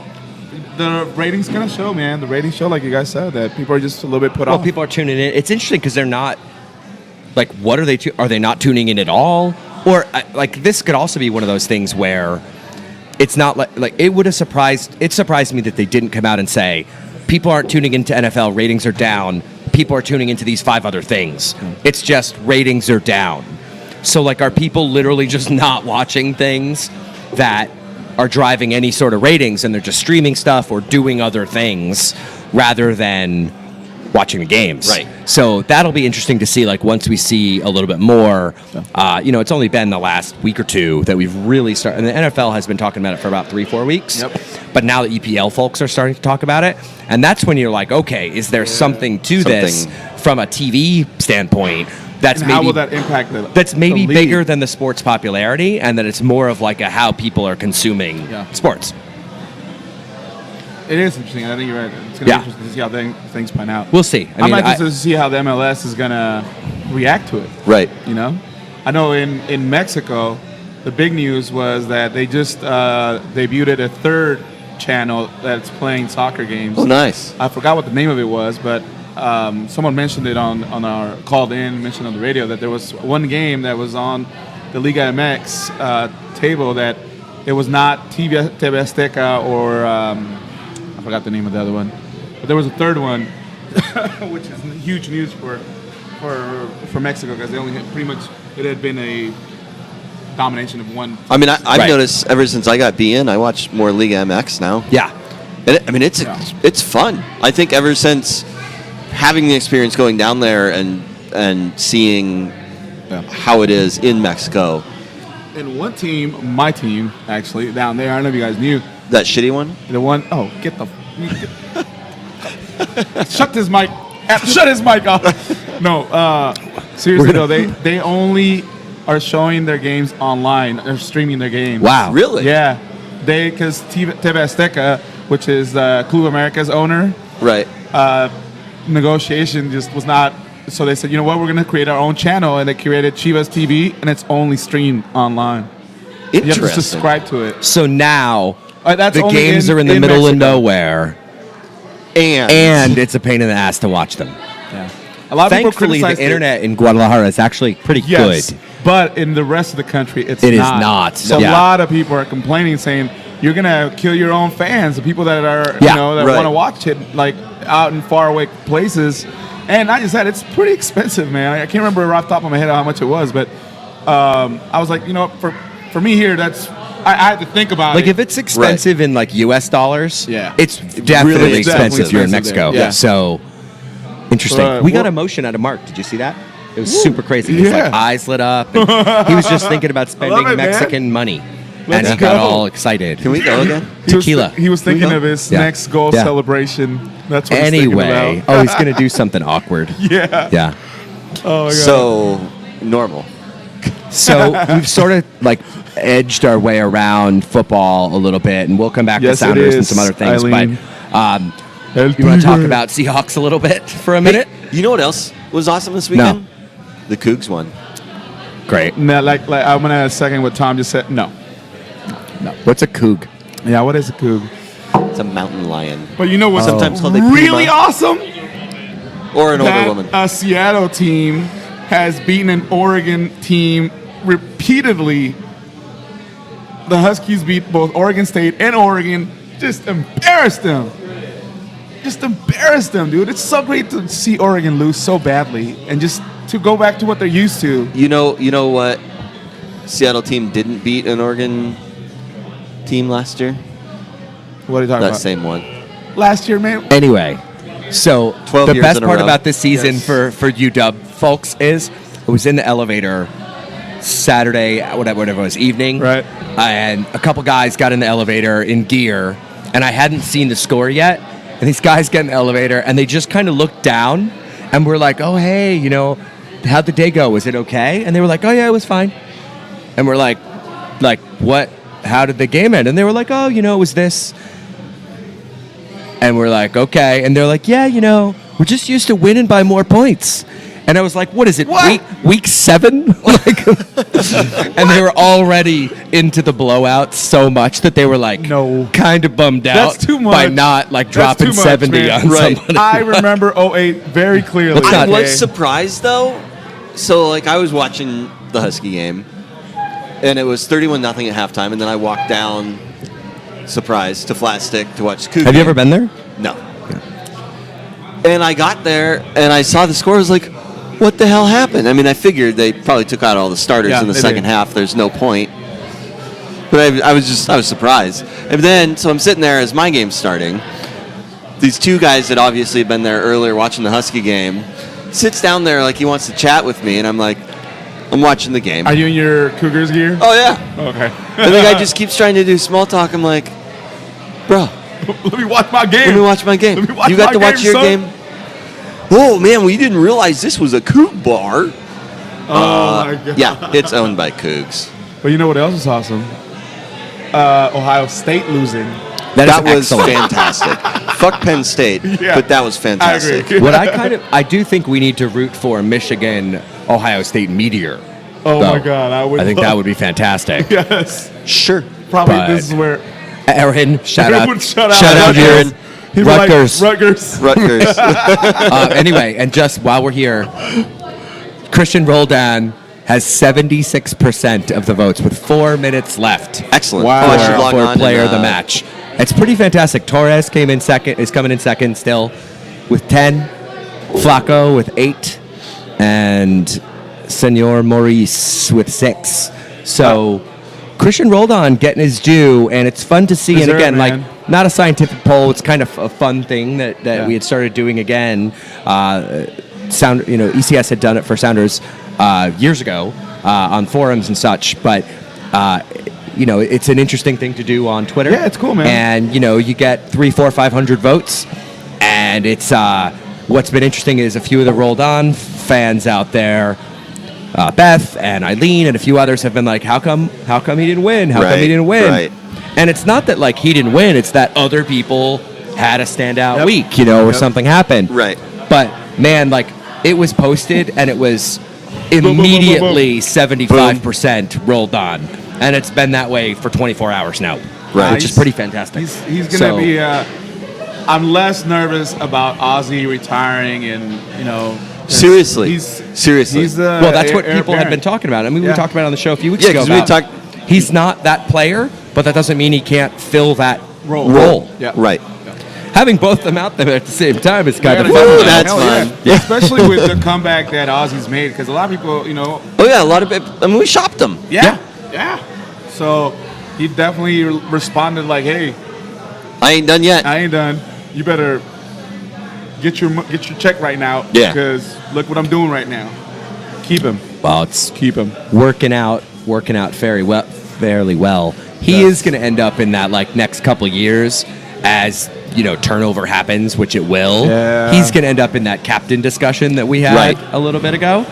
the ratings gonna show, man. The ratings show, like you guys said, that people are just a little bit put off. Well, people are tuning in. It's interesting because they're not like, what are they? Are they not tuning in at all? Or like this could also be one of those things where it's not like it would have surprised. It surprised me that they didn't come out and say people aren't tuning into NFL. Ratings are down. People are tuning into these 5 other things. It's just ratings are down. So like, are people literally just not watching things that are driving any sort of ratings, and they're just streaming stuff or doing other things rather than watching the games? Right. So that'll be interesting to see, like, once we see a little bit more. It's only been the last week or two that we've really started, and the NFL has been talking about it for about 3-4 weeks. Yep. But now the EPL folks are starting to talk about it, and that's when you're like, okay, is there something to this from a TV standpoint? That's and maybe, how will that impact that's maybe the league? bigger than the sport's popularity, and that it's more of like a how people are consuming sports. It is interesting. I think you're right. It's going to be interesting to see how things pan out. We'll see. I'm interested to see how the MLS is going to react to it. Right. I know in Mexico, the big news was that they just debuted a third channel that's playing soccer games. Oh, nice. I forgot what the name of it was, but someone mentioned it on our called in, mentioned on the radio that there was one game that was on the Liga MX table that it was not TV Azteca or I forgot the name of the other one, but there was a third one, which is huge news for Mexico because they only had pretty much it had been a domination of one. I mean, I've Right. noticed ever since I got BN, I watch more Liga MX now. Yeah. And it's fun. I think ever since having the experience going down there and seeing how it is in Mexico. And one team, my team actually down there. I don't know if you guys knew That shitty one? the one. Oh, shut this mic. Shut his mic off. No, seriously though, they only are showing their games online. They're streaming their games. Wow. Really? Yeah, because TV Azteca, which is Club America's owner, Right. negotiation just was not. So they said, you know what, we're going to create our own channel, and they created Chivas TV, and it's only streamed online. You have to Interesting. subscribe to it. So now That's the only games are in the middle of Mexico. nowhere, And and it's a pain in the ass to watch them. Yeah. A lot of people Thankfully, criticize the internet in Guadalajara is actually pretty Yes, good. but in the rest of the country, It is not. So Yeah. a lot of people are complaining, saying you're gonna kill your own fans, the people that are Yeah, that right. want to watch it like out in faraway places. And not just that, it's pretty expensive, man. I can't remember off the top of my head how much it was, but I was like, you know, for me here, I had to think about Like it. if it's expensive in like U.S. dollars, Yeah. it's definitely Really expensive if you're in expensive Mexico. there. Yeah. So interesting. But We got what- a motion out of Mark. Did you see that? It was super crazy. His yeah. like eyes lit up. And he was just thinking about spending it, man. Mexican money, Let's and he got go. all excited. can we go again? Tequila. He was thinking go? of his Yeah. next goal Yeah. celebration. That's what he's thinking Anyway, about. oh, he's gonna do something awkward. Yeah. Yeah. Oh my god. So normal. So we've sort of like edged our way around football a little bit, and we'll come back Yes, to it Sounders and is, some other things. Eileen. But El you want to talk Tigre. about Seahawks a little bit for a minute? You know what else was awesome this weekend? The Cougs won. Great. No, like I'm gonna second what Tom just said. No. What's a Coug? Yeah, what is a Coug? It's a mountain lion. But you know what's Sometimes called a really puma. awesome? Or an older That woman. a Seattle team has beaten an Oregon team repeatedly. The Huskies beat both Oregon State and Oregon. Just embarrassed them. Just embarrassed them, dude. It's so great to see Oregon lose so badly and just to go back to what they're used to. You know what Seattle team didn't beat an Oregon team last year? What are you talking That about? same one. Last year, man. Anyway, so 12 the years best in a part row. about this season Yes. for UW folks is I was in the elevator Saturday, whatever it was, evening. Right. And a couple guys got in the elevator in gear, and I hadn't seen the score yet. And these guys get in the elevator, and they just kind of looked down, and we're like, oh, hey, how'd the day go? Was it okay? And they were like, oh, yeah, it was fine. And we're like, what? How did the game end? And they were like, oh, it was this. And we're like, okay. And they're like, yeah, we're just used to winning by more points. And I was like, what is it, What? week 7? Like, and they were already into the blowout so much that they were like, No. kind of bummed out That's too by much. not like That's dropping too much, 70 man. on Right. somebody. I remember 08 very clearly. Let's I not- was surprised though. So I was watching the Husky game, and it was 31-0 at halftime, and then I walked down, surprised, to Flat Stick to watch the Cougs Have you game. ever been there? No. And I got there, and I saw the score. I was like, what the hell happened? I mean, I figured they probably took out all the starters Yeah, in the they second did. half. There's no point. But I was surprised. And then, so I'm sitting there as my game's starting. These two guys that obviously had been there earlier watching the Husky game sits down there like he wants to chat with me, and I'm like, I'm watching the game. Are you in your Cougars gear? Oh, yeah. Okay. And the guy just keeps trying to do small talk. I'm like, bro, Let me watch my game. let me watch my game. Let me watch You got my to watch game, your son. game? Oh, man, we didn't realize this was a Coug bar. Oh my god. Yeah, it's owned by Cougs. But you know what else is awesome? Ohio State losing. That is was excellent. fantastic. Fuck Penn State, Yeah, but that was fantastic. I agree. What I do think we need to root for Michigan, Ohio State Meteor. Oh though. my god, I think that would be fantastic. Yes. Sure. Probably But- this is where Aaron, shout out. Shout out. Shout out, Aaron. Aaron. He'd be like, Rutgers. Rutgers. Anyway, and just while we're here, Christian Roldan has 76% of the votes with 4 minutes left. Excellent. Wow. Oh, I should log for on player and, of the match. It's pretty fantastic. Torres is coming in second still with 10, Flaco with 8, and Senor Maurice with 6. So Christian Roldan getting his due, and it's fun to see. Deserve, and again, man. like not a scientific poll. It's kind of a fun thing that we had started doing again. ECS had done it for Sounders years ago on forums and such, but it's an interesting thing to do on Twitter. Yeah, it's cool, man. And you get 300, 400, 500 votes, and it's what's been interesting is a few of the Rolled On fans out there. Beth and Eileen and a few others have been like, how come he didn't win? How come he didn't win? Right. And it's not that like he didn't win, it's that other people had a standout week, or something happened. Right. But man, like it was posted and it was immediately 75% rolled on. And it's been that way for 24 hours now. Right. Which is pretty fantastic. He's going to be. I'm less nervous about Ozzy retiring and Seriously. Seriously. He's the Well, that's what heir people had been apparent. talking about. I mean, we Yeah. talked about it on the show a few weeks Yeah, ago. 'cause we about talked- he's not that player, but that doesn't mean he can't fill that Role. role. Yeah. Right. Having both of them out there at the same time is kind of Yeah, fun. Ooh, now. that's hell fun. Yeah. Especially with the comeback that Ozzy's made, because a lot of people, Oh, yeah, a lot of it. I mean, we shopped them. yeah. So he definitely responded like, "Hey, I ain't done yet. I ain't done. You better get your check right now. Yeah. Because look what I'm doing right now. Keep him. Well, it's Keep him. working out fairly well. He is going to end up in that like next couple of years as turnover happens, which it will. Yeah. He's going to end up in that captain discussion that we had Right. a little bit ago.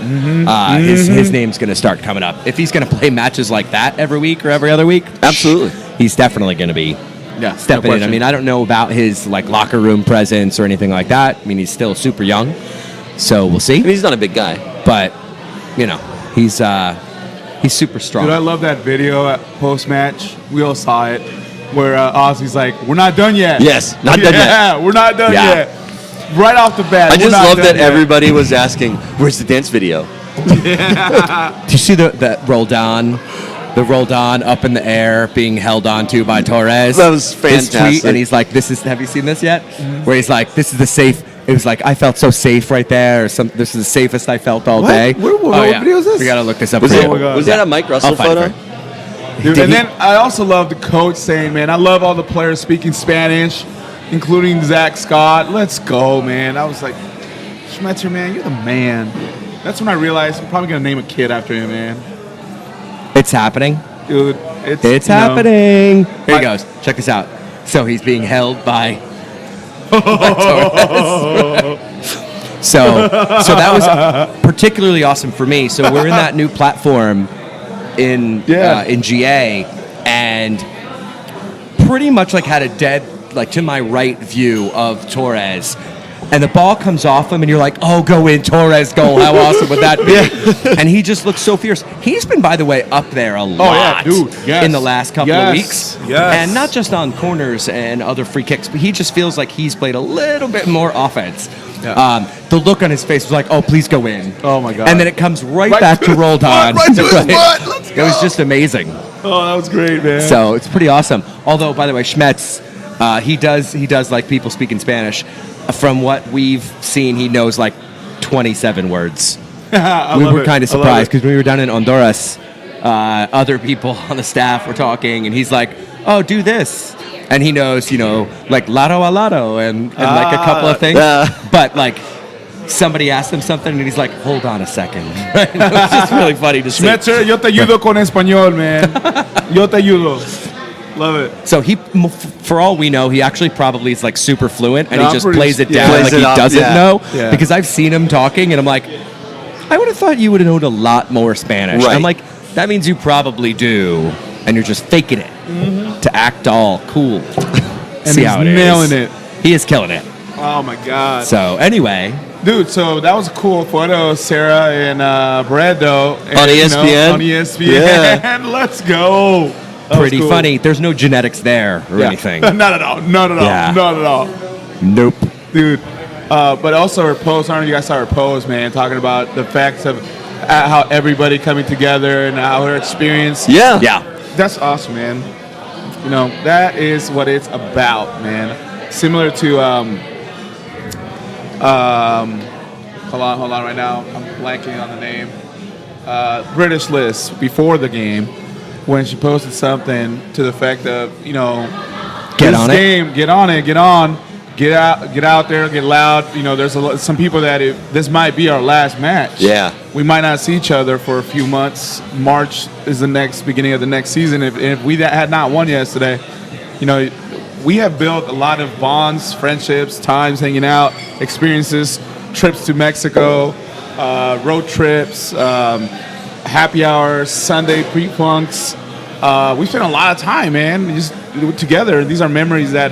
His name's going to start coming up. If he's going to play matches like that every week or every other week, Absolutely. he's definitely going to be Yeah. stepping in. I mean, I don't know about his like locker room presence or anything like that. I mean, he's still super young, so we'll see. I mean, he's not a big guy. But he's super strong. Dude, I love that video at post match. We all saw it, where Ozzy's like, "We're not done yet." Yes, not done yet. Yeah, we're not done Yeah. yet. Right off the bat. I we're just not love done that yet. everybody was asking, where's the dance video? Do you see that rolled on? The rolled on up in the air being held onto by Torres. That was His tweet, fantastic. and he's like, have you seen this yet? Where he's like, this is the safe. It was like, I felt so safe right there. Or this is the safest I felt all What? day. What yeah. video is this? We got to look this up. Was, for it, you. my God. was that a Mike Russell I'll find photo? it for you. Dude, Did and he- then I also love the coach saying, "Man, I love all the players speaking Spanish, including Zach Scott. Let's go, man." I was like, "Schmetzer, man, you're the man." That's when I realized I'm probably gonna name a kid after him, man. It's happening. Dude, It's happening. Here he goes. Check this out. So he's being held by Torres. So that was particularly awesome for me. So we're in that new platform in GA, and pretty much like had a dead like to my right view of Torres. And the ball comes off him, and you're like, "Oh, go in, Torres goal! How awesome would that be?" And he just looks so fierce. He's been, by the way, up there a lot dude, yes. in the last couple of weeks, Yes. and not just on corners and other free kicks, but he just feels like he's played a little bit more offense. Yeah. The look on his face was like, "Oh, please go in!" Oh my God. And then it comes right Right back to to his rolled butt, on. right to his butt. Let's It was go. just amazing. Oh, that was great, man. So it's pretty awesome. Although, by the way, Schmetz, he does like people speaking Spanish. From what we've seen, he knows like 27 words. We were kind of surprised because when we were down in Honduras, other people on the staff were talking, and he's like, "Oh, do this," and he knows, like lado a lado and like a couple of things. But like somebody asked him something, and he's like, "Hold on a second." It was just really funny to see. Schmetzer, yo te ayudo con español, man. Yo te ayudo. Love it. So he, for all we know, he actually probably is like super fluent, and No, he I'm just pretty- plays it yeah. down Plays like it he up, doesn't yeah. know. Yeah. Because I've seen him talking, and I'm like, I would have thought you would have known a lot more Spanish. Right. I'm like, that means you probably do, and you're just faking it to act all cool. And See he's how it is. nailing it. He is killing it. Oh my God. So anyway, Dude, so that was a cool photo, Sarah and Brad, though. And, On ESPN? on ESPN. Yeah. Let's go. That was pretty cool. funny. There's no genetics there or Yeah. anything. Not at all. Not at all. Yeah. Not at all. Nope. Dude. But also her post, I don't know if you guys saw her post, man, talking about the facts of how everybody coming together and how her experience. Yeah. Yeah. That's awesome, man. You know, that is what it's about, man. Similar to, hold on right now. I'm blanking on the name. British Liz, before the game, when she posted something to the effect of, you know, Get this on it. game, get on it, get on. Get out there, get loud. You know, there's some people that this might be our last match. Yeah. We might not see each other for a few months. March is the beginning of the next season. If we had not won yesterday, you know, we have built a lot of bonds, friendships, times hanging out, experiences, trips to Mexico, road trips, happy hours, Sunday pre-funks. We spent a lot of time, man, just together. These are memories that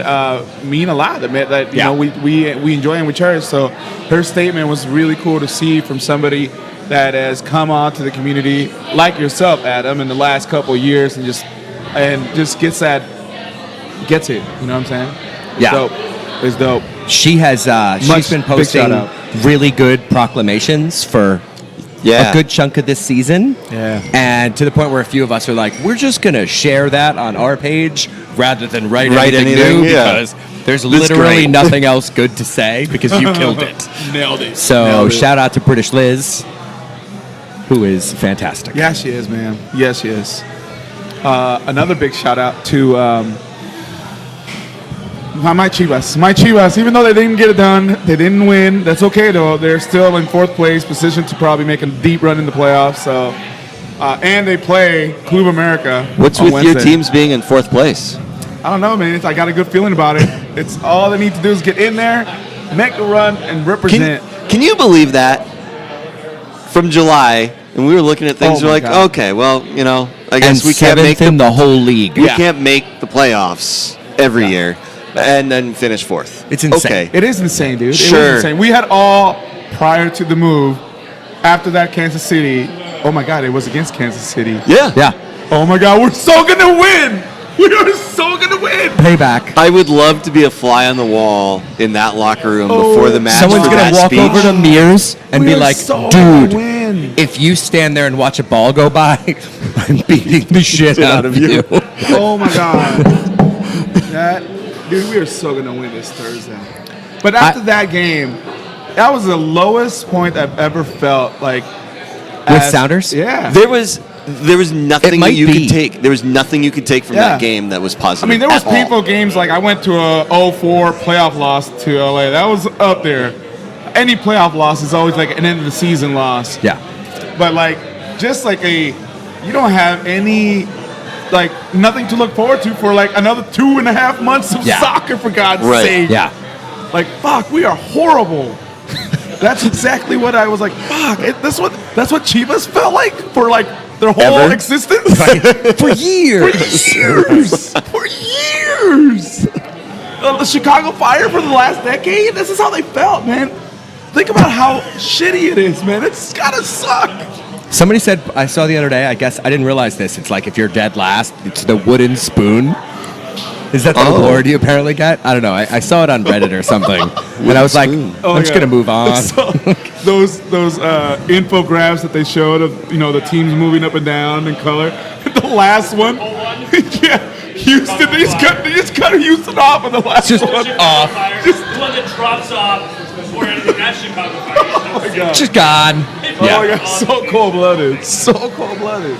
mean a lot. That you know we enjoy and we cherish. So her statement was really cool to see from somebody that has come on to the community like yourself, Adam, in the last couple of years, and just gets it. You know what I'm saying? Yeah. It's dope. She has she's been big posting shout out. really good proclamations for Yeah. a good chunk of this season. Yeah. And to the point where a few of us are like, we're just going to share that on our page rather than write anything new yeah. because there's literally great. nothing else good to say because you killed it. Nailed it. So Nailed it. shout out to British Liz, who is fantastic. Yeah, she is, man. Yes, she is. Another big shout out to my Chivas. Even though they didn't get it done, they didn't win. That's okay, though. They're still in fourth place, positioned to probably make a deep run in the playoffs. So, and they play Club America. What's on with your Wednesday. teams being in fourth place? I don't know, man. I got a good feeling about it. It's all they need to do is get in there, make a run, and represent. Can you believe that? From July, and we were looking at things. Oh We're my like, God. okay, well, you know, I And guess we can't make seventh in the whole league. we can't make the playoffs every year, and then finish fourth. It's insane. Okay. It is insane, dude. It Sure. was insane. We had all prior to the move. After that, Kansas City. Oh my God, it was against Kansas City. Yeah. Yeah. Oh my God, we're so gonna win. We are so gonna win. Payback. I would love to be a fly on the wall in that locker room before the match. Someone's for going that to walk speech. over to Mears and We be are like, so dude, gonna win. if you stand there and watch a ball go by, I'm beating the shit out of you. Oh my God. Dude, we are so gonna win this Thursday. But after that game, that was the lowest point I've ever felt. Like With Sounders? Yeah. There was nothing might that you be. could take. There was nothing you could take from Yeah. that game that was positive. I mean, there was at all. painful games. Like I went to a 0-4 playoff loss to LA. That was up there. Any playoff loss is always like an end of the season loss. Yeah. But like, just like you don't have any, like nothing to look forward to for like another 2.5 months of Yeah. soccer, for God's Right. sake. Yeah. Like, fuck, we are horrible. That's exactly what I was like. Fuck, that's what Chivas felt like for like their whole Ever? existence. For years. For years. The Chicago Fire for the last decade. This is how they felt, man. Think about how shitty it is, man. It's gotta suck. Somebody said, I saw the other day, I guess, I didn't realize this. It's like if you're dead last, it's the wooden spoon. Is that the Oh. award you apparently get? I don't know. I saw it on Reddit or something. And I was like, I'm just going to move on. So, those infographics that they showed of the teams moving up and down in color. The last one, yeah, Houston. They just cut Houston off in the last Just one. off. Just- The one that drops off before anything. That's Chicago Fire. Oh my God. Just gone. Oh my God, so cold-blooded. So cold-blooded.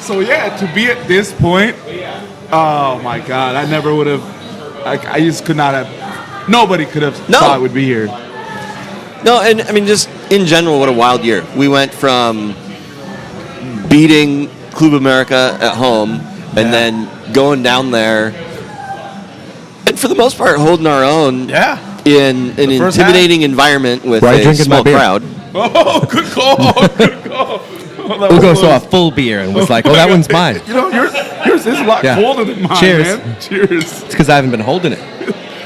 So yeah, to be at this point, oh my God, I never would have, I just could not have, nobody could have No. thought I would be here. No, and I mean, just in general, what a wild year. We went from beating Club America at home and then going down there, and for the most part, holding our own Yeah. in an The first intimidating environment with Why are you a drinking my small beer? crowd. Oh, good call. Good call. Oh, that We'll go was saw a close. full beer and was like, oh, that one's mine. You know, yours is a lot Yeah. colder than mine, Cheers. man. Cheers. It's because I haven't been holding it.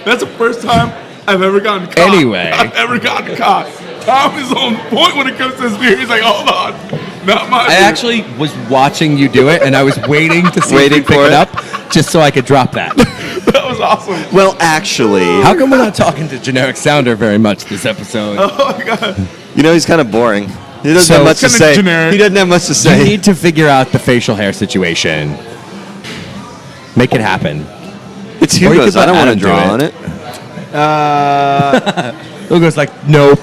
That's the first time I've ever gotten caught. Anyway. I've ever gotten caught. Tom is on point when it comes to this beer. He's like, hold on. Not my I beer. actually was watching you do it, and I was waiting to see if Waiting you pick for it it. up just so I could drop that. That was awesome. Well, actually, How come we're not talking to Generic Sounder very much this episode? Oh my god. you know, he's kind of boring. He doesn't So- have much to Kinda say. generic. He doesn't have much to You say. need to figure out the facial hair situation. Make it happen. It's Or you Hugo's. could I don't let want to Adam draw do on it. Hugo's like, nope.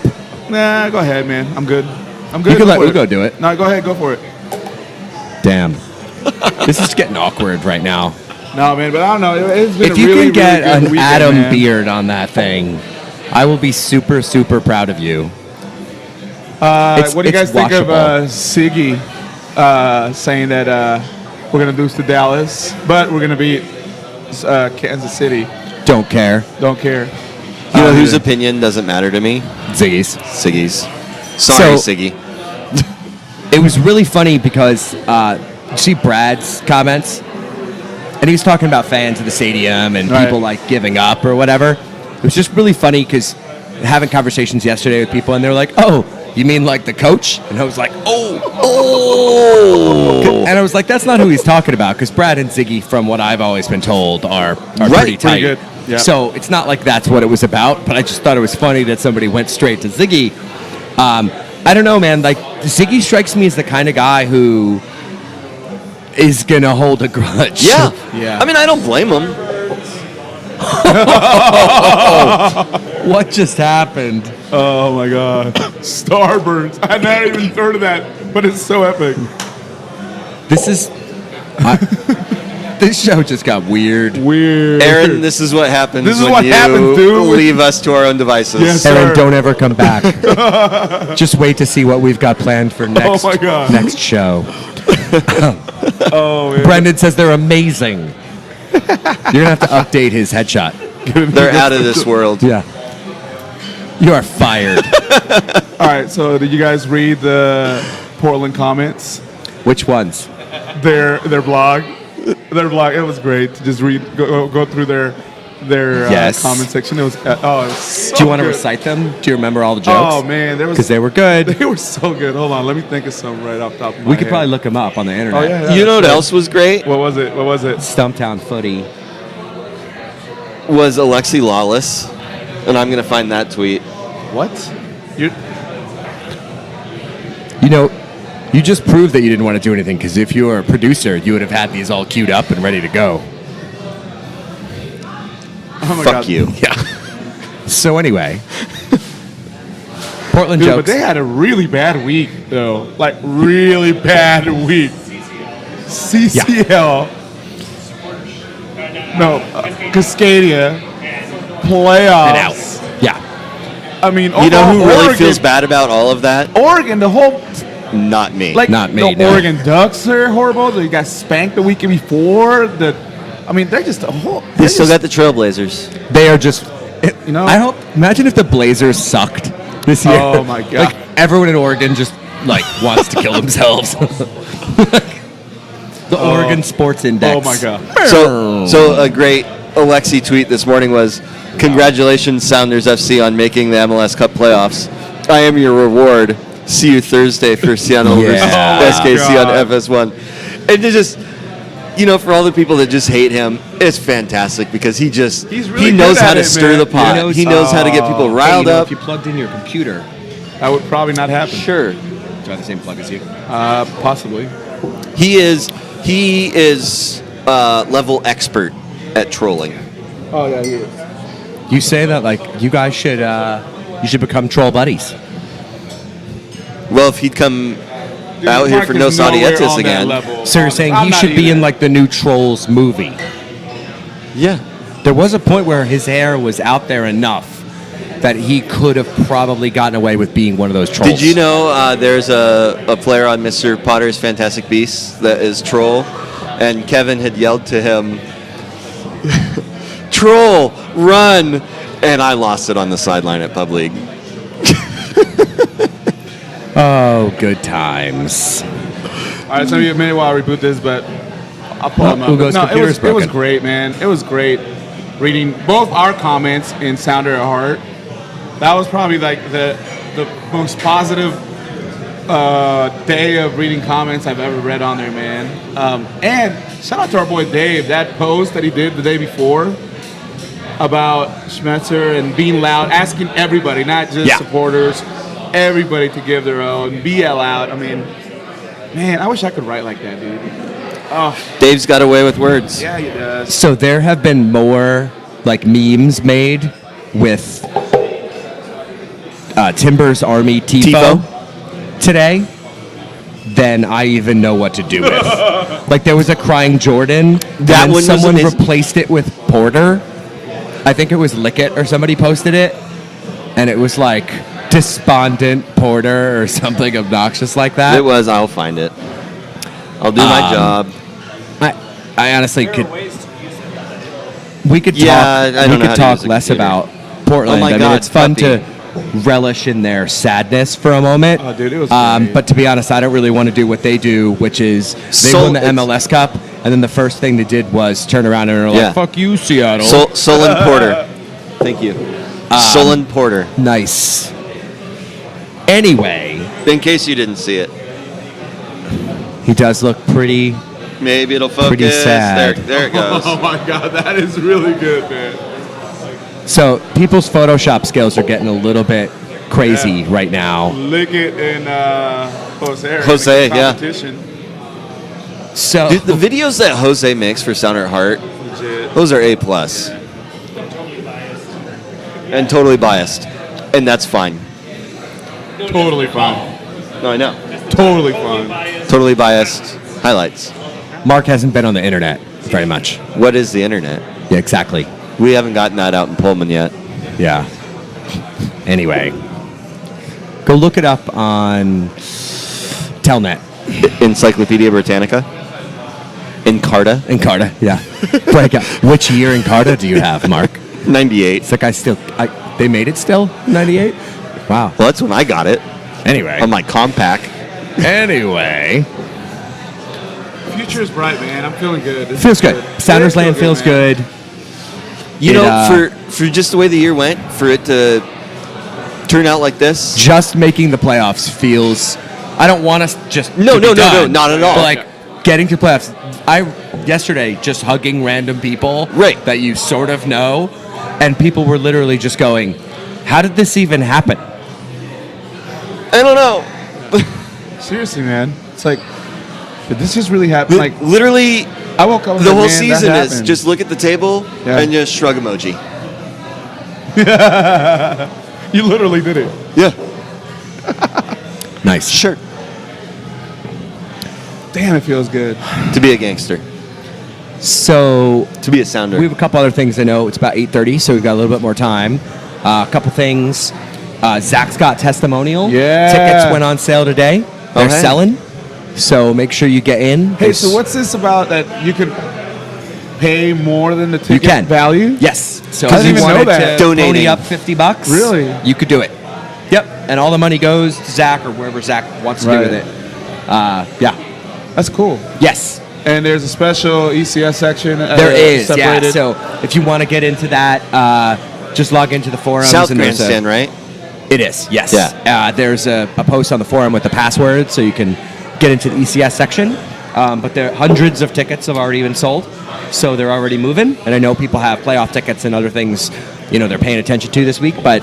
Nah, go ahead, man. I'm good. I'm good. You can Go let for Hugo do it. No, go ahead. Go for it. Damn. This is getting awkward right now. No, man, but I don't know. It's been If a you really, can get really good an weekend, Adam man. beard on that thing, I will be super, super proud of you. It's- What do you guys it's think of washable. Siggy saying that we're going to lose to Dallas, but we're going to beat Kansas City? Don't care. Don't care. You know whose either. opinion doesn't matter to me? Ziggy's. Siggy's. Sorry, So- Siggy. It was really funny because you see Brad's comments, and he was talking about fans of the stadium and Right. people like giving up or whatever. It was just really funny because having conversations yesterday with people, and they were like, "Oh, you mean like the coach?" And I was like, "Oh." And I was like, "That's not who he's talking about," because Brad and Ziggy, from what I've always been told, are pretty Right, tight. pretty good. Yeah. So it's not like that's what it was about. But I just thought it was funny that somebody went straight to Ziggy. I don't know, man. Like Ziggy strikes me as the kind of guy who is gonna hold a grudge. Yeah. Yeah. I mean, I don't blame him. What just happened? Oh my God. Starburns. I never even heard of that, but it's so epic. This is. This show just got weird. Weird. Aaron, this is what happens This is when what you happens, dude. leave us to our own devices. Yes. Aaron, Sir. don't ever come back. Just wait to see what we've got planned for next. my God. Next show. Oh, man. Brendan says they're amazing. You're gonna have to update his headshot. They're out of this world. Yeah. You are fired. All right, so did you guys read the Portland comments? Which ones? Their blog. Their blog. It was great to just read, go through their Yes. comment section. It was it was so Do you want to good. recite them? Do you remember all the jokes? Oh man, there was Because they were good. they were so good. Hold on, let me think of some right off the top of my We could head. probably look them up on the internet. Oh yeah. You know what sure. else was great? What was it? What was it? Stumptown footy. Was Alexi Lawless. And I'm going to find that tweet. What? You You know, you just proved that you didn't want to do anything because if you were a producer, you would have had these all queued up and ready to go. Oh my Fuck God. you. Yeah. So anyway, Portland Dude, jokes. but they had a really bad week though. Like really bad week. CCL. No, Cascadia. Playoffs. And out. Yeah. I mean, You know who really Oregon, feels bad about all of that? Oregon, the whole Not me. like Not me, the no. Oregon Ducks are horrible. They got spanked the weekend before. I mean, they're just a whole. they still got the Trailblazers. They are just. You know? I hope. Imagine if the Blazers sucked this year. Oh, my God. Like everyone in Oregon just like wants to kill themselves. The Oregon Sports Index. Oh my God. So a great Alexi tweet this morning was, "Congratulations, Sounders FC, on making the MLS Cup playoffs. I am your reward. See you Thursday for Seattle Yeah. versus SKC God. on FS1." And to just, for all the people that just hate him, it's fantastic because he really knows good how at to it, stir man. the pot. He He knows- knows how to get people riled up. If you plugged in your computer, That would probably not happen. Sure, do I have the same plug as you? Possibly. he is level expert at trolling. Oh yeah, he is. You say that like you guys should become troll buddies. Well, if he'd come Dude, out here Mark for is No nowhere Saudietas on that again. level. So you're saying I'm he not should be either. in like the new Trolls movie? Yeah. There was a point where his hair was out there enough that he could have probably gotten away with being one of those trolls. Did you know there's a player on Mr. Potter's Fantastic Beasts that is Troll, and Kevin had yelled to him, "Troll, run!" And I lost it on the sideline at Pub League. Oh, good times. All right, it's gonna be a minute while I reboot this, but I'll pull them up. Ugo's No, computer's it was broken. great, man. It was great reading both our comments in Sounder at Heart. That was probably like the most positive day of reading comments I've ever read on there, man. And shout out to our boy Dave. That post that he did the day before about Schmetzer and being loud, asking everybody, not just Yeah. supporters, everybody to give their own, be loud. I mean, man, I wish I could write like that, dude. Oh, Dave's got away with words. yeah, he does. So there have been more like memes made with Timber's Army Tifo today than I even know what to do with. Like there was a crying Jordan. That and one was someone amazing. replaced it with Porter. I think it was Lickett or somebody posted it, and it was like despondent Porter or something obnoxious like that. It was. I'll find it. I'll do my job. I honestly could. Ways to use it. We could Yeah, talk. I don't We know could how to talk use a less computer. about Portland. Oh my I mean, God, it's fun puppy. to relish in their sadness for a moment. Oh, dude, it was great. But to be honest, I don't really want to do what they do, which is they won the MLS Cup, and then the first thing they did was turn around and were like, Yeah. "Fuck you, Seattle." Solon Porter. Thank you. Solon Porter. Nice. Anyway, In case you didn't see it. he does look pretty. Maybe it'll focus. Pretty sad. There it goes. Oh my God, that is really good, man. So people's Photoshop skills are getting a little bit crazy right now. Lickett and Jose. are Jose, making yeah. competition. So Dude, the videos that Jose makes for Sound at Heart, Legit. those are A+. And totally biased. And that's fine. Totally fine. No, I know. Totally fine. Totally biased highlights. Mark hasn't been on the internet very much. What is the internet? Yeah, exactly. We haven't gotten that out in Pullman yet. Yeah. Anyway, go look it up on Telnet. Encyclopedia Britannica? Encarta? Encarta, yeah. Break out. Which year Encarta do you have, Mark? 98. It's like they made it still? 98? Wow. Well, that's when I got it. Anyway. On my compact. Anyway. Future is bright, man. I'm feeling good. This Feels is good. Sounders Feel Land feels man. good. You It, know, for just the way the year went, for it to turn out like this, Just making the playoffs feels. I don't want us just. No, to be no, no, no, done, not at all. But like getting to playoffs. Yesterday just hugging random people Right. that you sort of know, and people were literally just going, "How did this even happen?" I don't know. Seriously, man. It's like, did this just really happen? Like, Literally, I woke up and the was whole like, man, that season is happened. just look at the table Yeah. and just shrug emoji. You literally did it. Yeah. Nice. Sure. Damn, it feels good. To be a gangster. So To be a sounder. we have a couple other things. I know it's about 8:30, so we've got a little bit more time. A couple things. Zach's got testimonial. Yeah. Tickets went on sale today. They're Okay. selling. So make sure you get in. Hey, so what's this about that you could pay more than the ticket can. value? Yes. So I didn't if you even know wanted that. to Donating. pony up $50, Really? you could do it. Yep. And all the money goes to Zach or wherever Zach wants to do Right. with it. Yeah. That's cool. Yes. And there's a special ECS section. There is. Yeah. separated. So if you want to get into that, just log into the forums. South and there's Grandstand, right? It is, yes. Yeah. There's a post on the forum with the password, so you can get into the ECS section. But there hundreds of tickets have already been sold, so they're already moving. And I know people have playoff tickets and other things, they're paying attention to this week. But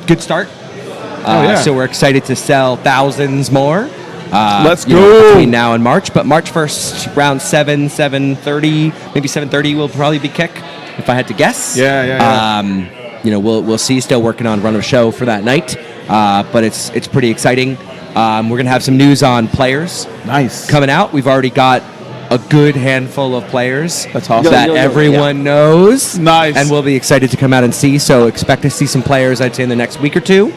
good start. Yeah. So we're excited to sell thousands more. Let's go. Between now and March. But March 1st, around 7:30, maybe 7:30 will probably be kick, if I had to guess. Yeah. We'll see. Still working on run of show for that night, but it's pretty exciting. We're gonna have some news on players Nice. coming out. We've already got a good handful of players That's awesome. that Yo, everyone knows. Nice. and we'll be excited to come out and see. So expect to see some players. I'd say in the next week or two.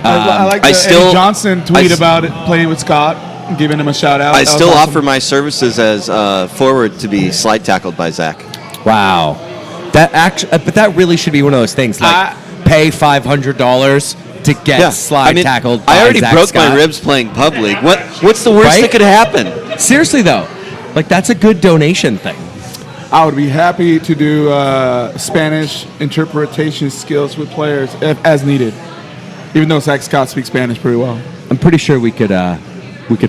I like I the still- Eddie Johnson tweet I s- about it, playing with Scott, giving him a shout out. I That was still awesome. offer my services as forward to be slide tackled by Zach. Wow, but that really should be one of those things. Like pay $500 to get slide tackled. I by already Zach broke Scott. my ribs playing pub league. What's the worst Right? that could happen? Seriously though, like that's a good donation thing. I would be happy to do Spanish interpretation skills with players as needed. Even though Zach Scott speaks Spanish pretty well. I'm pretty sure we could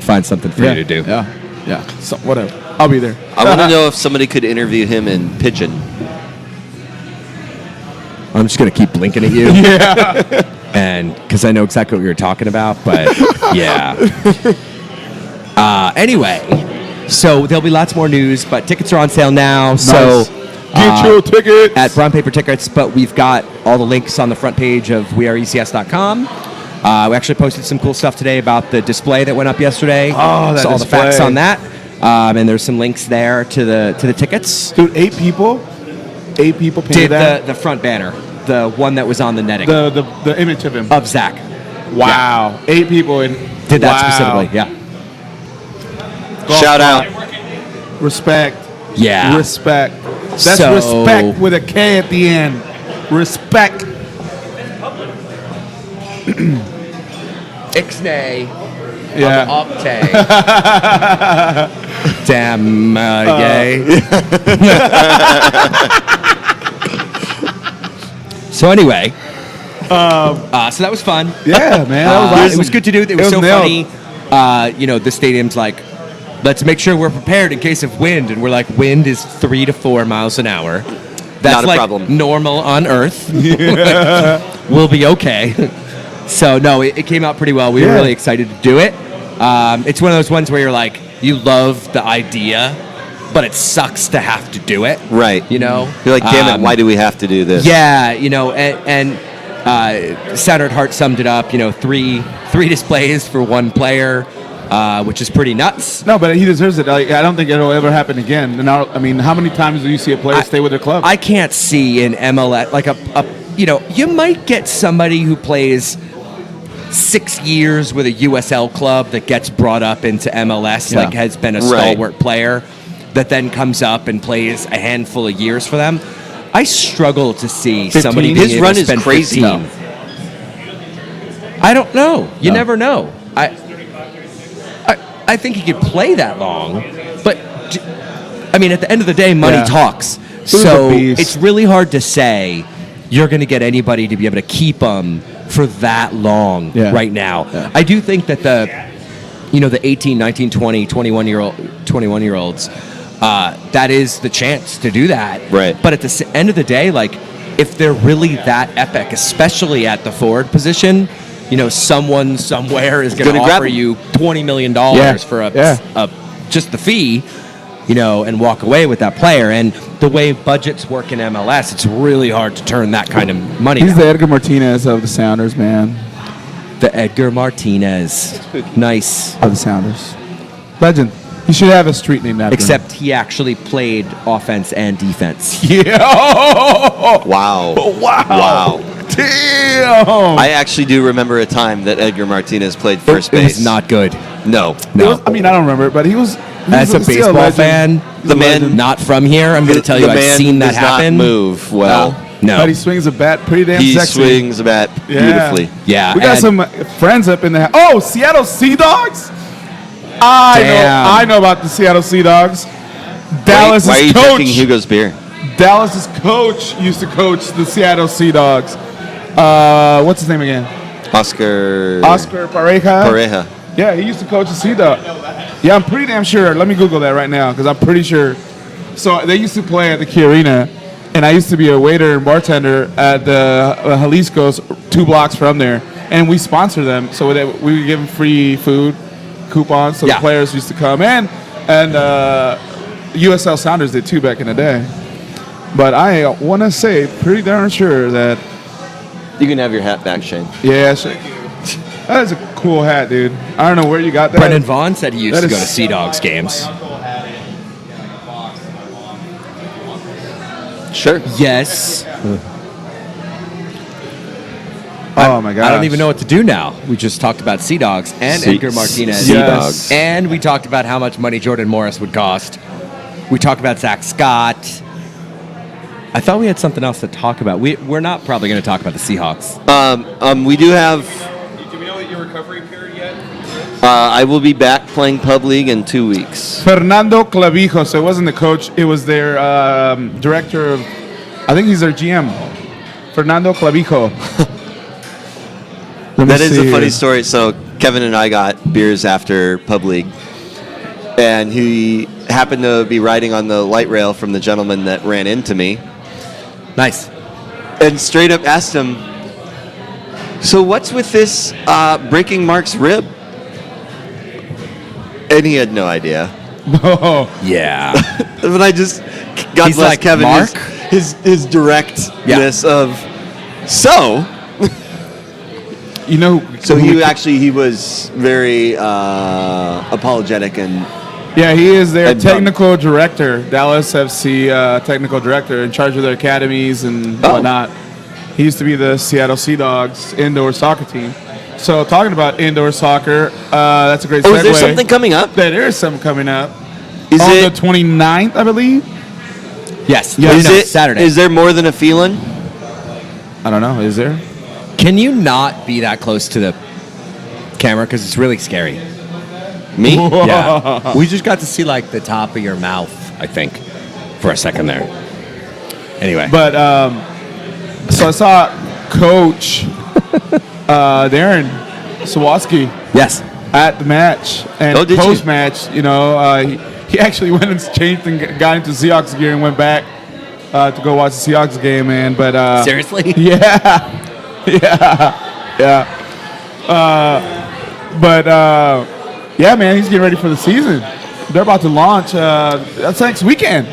find something for you to do. Yeah. So, whatever. I'll be there. I want to know if somebody could interview him in pigeon. I'm just going to keep blinking at you. Yeah. And because I know exactly what you're talking about, but yeah. Anyway, so there'll be lots more news, but tickets are on sale now. So Get your tickets at Brown Paper Tickets, but we've got all the links on the front page of weareecs.com. We actually posted some cool stuff today about the display that went up yesterday. Oh, that so all the display. facts on that. And there's some links there to the tickets. Dude, 8 people painted Did that. the front banner, the one that was on the netting The image of him. of Zach. Wow. 8 people in. Did that Wow. specifically? Yeah. Shout out. Respect. Yeah. Respect. That's So- respect with a K at the end. Respect. Ixnay. Yeah. Octay. Damn gay. So anyway, so that was fun. Yeah, man. That was awesome. It was good to do. It was so nailed. funny. The stadium's like, let's make sure we're prepared in case of wind, and we're like, wind is 3 to 4 miles an hour. That's Not a like problem. normal on Earth. We'll be okay. So no, it came out pretty well. We were Yeah. really excited to do it. It's one of those ones where you're like, you love the idea, but it sucks to have to do it. Right. You know? You're like, damn it, why do we have to do this? Yeah, and Sound at Heart summed it up. 3 displays for one player, which is pretty nuts. No, but he deserves it. Like, I don't think it'll ever happen again. And I mean, how many times do you see a player stay with their club? I can't see in MLS like you might get somebody who plays 6 years with a USL club that gets brought up into MLS, Yeah. like has been a Right. stalwart player that then comes up and plays a handful of years for them. I struggle to see 15? somebody being His able run to is spend crazy. 15. I don't know. You No. never know. I think he could play that long, but I mean, at the end of the day, money Yeah. talks. was a So beast. it's really hard to say you're going to get anybody to be able to keep them for that long Yeah. right now. Yeah. I do think that the 18, 19, 20, 21-year-olds, that is the chance to do that. Right. But at the end of the day, like, if they're really that epic, especially at the forward position, someone somewhere is going to Gonna grab offer them. you $20 million Yeah. for Yeah. just the fee, and walk away with that player. And the way budgets work in MLS, it's really hard to turn that kind of money He's down. the Edgar Martinez of the Sounders, man. The Edgar Martinez. Nice. Of the Sounders. Legend. He should have a street named after him. Except he actually played offense and defense. Yeah. Wow. Wow. Wow. Damn. I actually do remember a time that Edgar Martinez played first It base. was not good. No. It was- I mean, I don't remember it, but he was. As a still baseball legend. fan, He's a the man- legend. not from here, I'm going to tell you, the I've man seen that does happen. not move well. No. But he swings a bat pretty damn He sexy. swings a bat Yeah. beautifully. Yeah. We got and- some friends up in the. Oh, Seattle Sea Dogs. Damn. I know about the Seattle Sea Dogs. Dallas's Why are you coach. drinking Hugo's beer? Dallas's coach used to coach the Seattle Sea Dogs. What's his name again? Oscar Pareja. Pareja. Yeah, he used to coach the Sea Dog. Yeah, I'm pretty damn sure. Let me Google that right now because I'm pretty sure. So they used to play at the Key Arena, and I used to be a waiter and bartender at the Jalisco's 2 blocks from there, and we sponsor them. So we would give them free food coupons, so Yeah. the players used to come in, and USL Sounders did too back in the day. But I want to say pretty darn sure that You can have your hat back, Shane. yeah, that is a cool hat, dude. I don't know where you got that. Brendan Vaughn said he used That to go is- to Sea Dogs games. Sure. Yes. Oh my god! I don't even know what to do now. We just talked about Sea Dogs and Sea- Edgar Martinez. Sea Yes. Dogs. And we talked about how much money Jordan Morris would cost. We talked about Zach Scott. I thought we had something else to talk about. We're not probably going to talk about the Seahawks. We do have. Do we know what your recovery period yet? I will be back playing Pub League in 2 weeks. Fernando Clavijo. So it wasn't the coach; it was their director of. I think he's their GM. Fernando Clavijo. Let me That is see a funny here. story. So Kevin and I got beers after Pub League, and he happened to be riding on the light rail from the gentleman that ran into me. Nice. and straight up asked him, "So what's with this breaking Mark's rib?" And he had no idea. Oh, Yeah. But I just, God He's bless like, Kevin, "Mark?" his directness of, so. you know. So he was very apologetic and Yeah, he is their And technical director, Dallas FC technical director, in charge of their academies and whatnot. He used to be the Seattle Sea Dogs indoor soccer team. So talking about indoor soccer, that's a great segue. is there something coming up? There is something coming up. Is on it the 29th, I believe? Yes. Yeah, is no, it Saturday. Is there more than a feeling? I don't know. Is there? Can you not be that close to the camera? Because it's really scary. Me? Yeah. We just got to see like the top of your mouth, I think, for a second there. Anyway. But so I saw Coach Darren Sawatsky yes. at the match, and Oh, did you? post-match, he actually went and changed and got into Seahawks gear and went back to go watch the Seahawks game, man. But Seriously? yeah. Yeah, man, he's getting ready for the season. They're about to launch. That's next weekend.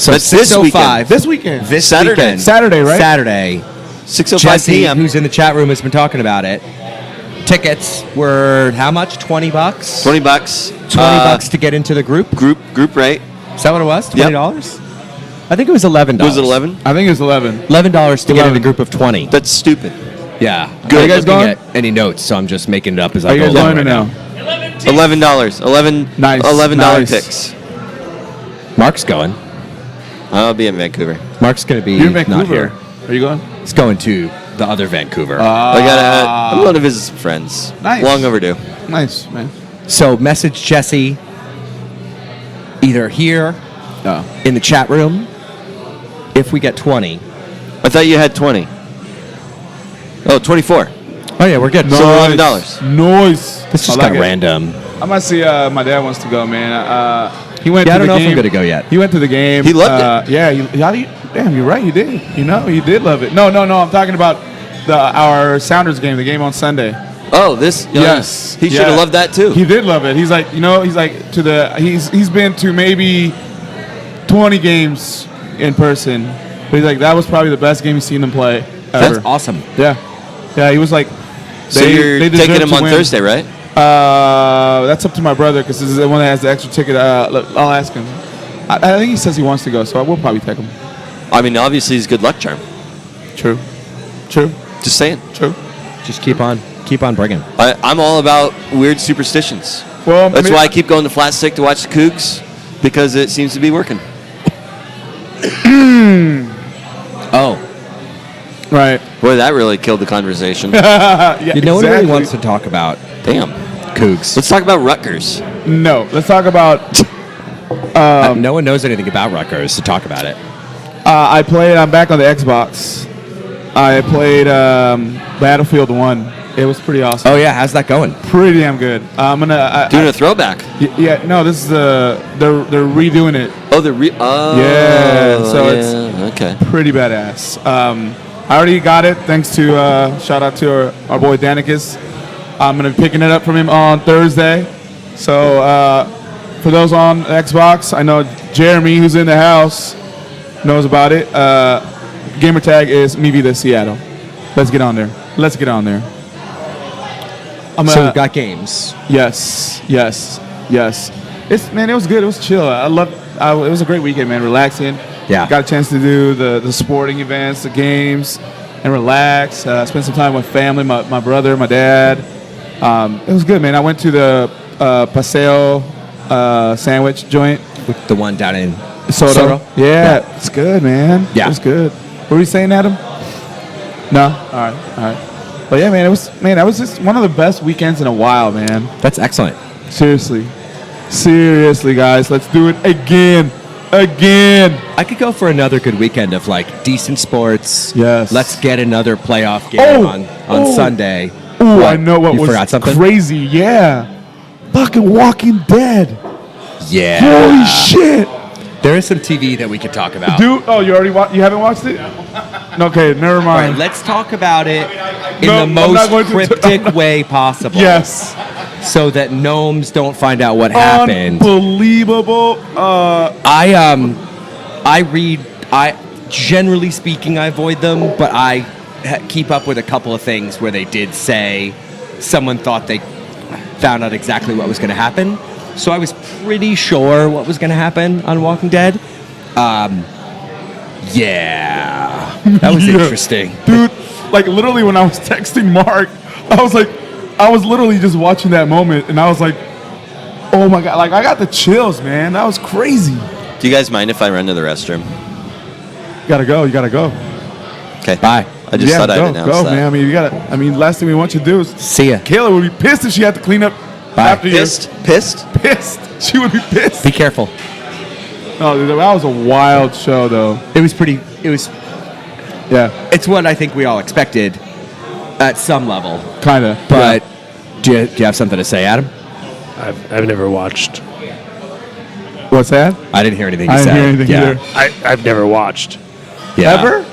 So That's this 6:05 This weekend. This Saturday. weekend. Saturday, right? Saturday. 6:05 Jesse, p.m. who's in the chat room, has been talking about it. Tickets were how much? $20? $20. $20 to get into the group. Group rate. Is that what it was? Yep. $20? I think it was $11. Was it 11? I think it was 11. $11 to get in 11. a group of 20. That's stupid. Yeah. Good. I'm You guys not looking going? at any notes, so I'm just making it up as Are I you go guys along going or right no? $11. Nice. $11 Nice. picks. Mark's going. I'll be in Vancouver. Mark's going to be You're in not Vancouver. here. Are you going? He's going to the other Vancouver. I'm going to visit some friends. Nice. Long overdue. Nice, man. So message Jesse either here in the chat room if we get 20. I thought you had 20. Oh, 24. Oh, yeah, we're good. So $11. Nice. This just I like got it. random. I might see. My dad wants to go, man. He went. Yeah, to I don't the know if game. I'm going to go yet. He went to the game. He loved it. Yeah. Damn, you're right. He did. He did love it. No. I'm talking about our Sounders game, the game on Sunday. Oh, this? Yes. He should have loved that too. He did love it. He's like, he's been to maybe 20 games in person. But he's like, that was probably the best game he's seen them play ever. That's awesome. Yeah. He was like, So you're they taking deserve him to on win. Thursday, right? That's up to my brother because this is the one that has the extra ticket. I'll ask him. I think he says he wants to go, so I will probably take him. I mean, obviously, he's a good luck charm. True. Just saying. True. Just keep on bringing. I'm all about weird superstitions. Well, That's why I keep going to Flat Stick to watch the Cougs, because it seems to be working. Oh. Right. Boy, that really killed the conversation. Yeah, No one really exactly. wants to talk about Damn. Cougs. Let's talk about Rutgers. No. Let's talk about. No one knows anything about Rutgers to talk about it. I'm back on the Xbox. I played Battlefield 1. It was pretty awesome. Oh, yeah. How's that going? Pretty damn good. I'm gonna Doing a throwback. Yeah. No, this is they're redoing it. Oh, Yeah, so it's okay. Pretty badass. I already got it thanks to shout out to our boy Danicus. I'm gonna be picking it up from him on Thursday. So for those on Xbox, I know Jeremy, who's in the house, knows about it. Gamer tag is MeVida Seattle. Let's get on there. So we've got games. Yes. It was good. It was chill. It was a great weekend, man. Relaxing. Yeah. Got a chance to do the sporting events, the games, and relax. Spend some time with family, my brother, my dad. It was good, man. I went to the Paseo sandwich joint. With the one down in Soto. Yeah, Yeah. it's good, man. Yeah. It was good. What were you saying, Adam? No? All right. But yeah, man, that was just one of the best weekends in a while, man. That's excellent. Seriously, guys, let's do it again. I could go for another good weekend of like decent sports. Yes. Let's get another playoff game on Sunday. Oh, I know what you was forgot something? crazy. Yeah, fucking Walking Dead. Yeah. Holy shit! There is some TV that we could talk about. Dude, oh, you already you haven't watched it? Okay, never All mind. right, let's talk about it in No, the I'm most not going to- cryptic way possible. Yes. So that gnomes don't find out what happened. Unbelievable. I generally speaking, I avoid them, but I keep up with a couple of things where they did say someone thought they found out exactly what was going to happen. So I was pretty sure what was going to happen on Walking Dead. Yeah, that was Yeah. interesting. Dude, like literally when I was texting Mark, I was literally just watching that moment and I was like, oh my God, like I got the chills, man. That was crazy. Do you guys mind if I run to the restroom? You gotta go. Okay. Bye. I just thought go, I'd announce go, that. man. I mean, last thing we want you to do is See ya. Kayla would be pissed if she had to clean up after you. Pissed? Pissed. She would be pissed. Be careful. Oh, dude, that was a wild show, though. It was pretty. It was. Yeah, It's what I think we all expected at some level. kind of. But do you have something to say, Adam? I've never watched. What's that? I didn't hear anything you I said. didn't hear anything yeah. either. I've never watched. Yeah. Ever?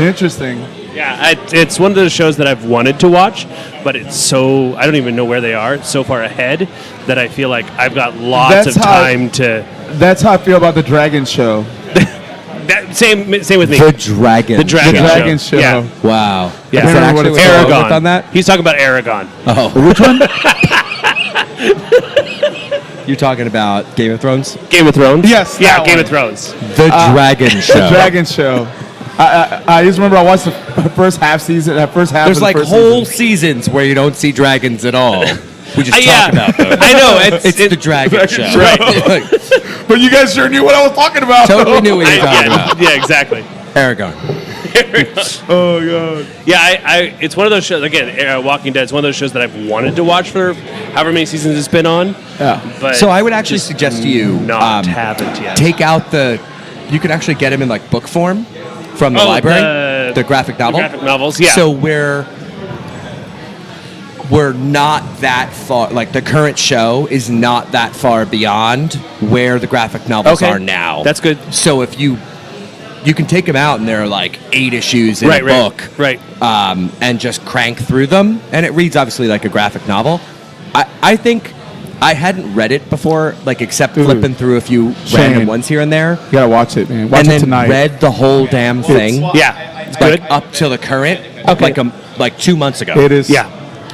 Interesting. Yeah, it's one of those shows that I've wanted to watch, but it's so I don't even know where they are. It's so far ahead that I feel like I've got lots That's of how- time to. That's how I feel about the Dragon Show. Same with me. The Dragon. The Dragon, The Dragon show. Show. Yeah. Wow. Yeah. Is that Remember what actually it's what they're Aragon. with on that? He's talking about Aragon. Oh. Which one? You're talking about Game of Thrones? Game of Thrones. Yes, Yeah, that Game one. of Thrones. The Dragon Show. The Dragon Show. I just remember I watched the first half season. That first half. There's of the like first whole season. seasons where you don't see dragons at all. We just Yeah, talk about them. I know. It's the Dragon Show. Right. But you guys sure knew what I was talking about. Totally knew what you were talking about. Yeah, exactly. Aragon. Oh god. Yeah, I it's one of those shows. Again, Walking Dead. It's one of those shows that I've wanted to watch for however many seasons it's been on. Yeah. But So I would actually suggest to you haven't yet. take out you can actually get them in like book form from the library, the graphic novel. The graphic novels, yeah. So we're not that far, like the current show is not that far beyond where the graphic novels Okay. are now. That's good. So if you can take them out and there are like 8 issues in a Right. book, Right. and just crank through them, and it reads obviously like a graphic novel. I think I hadn't read it before, like except Dude. flipping through a few Shane. random ones here and there, You gotta watch it, man. Watch and it then tonight. read the whole damn thing, Yeah. It's like good. up to the current, Okay. like 2 months ago. It is. Yeah.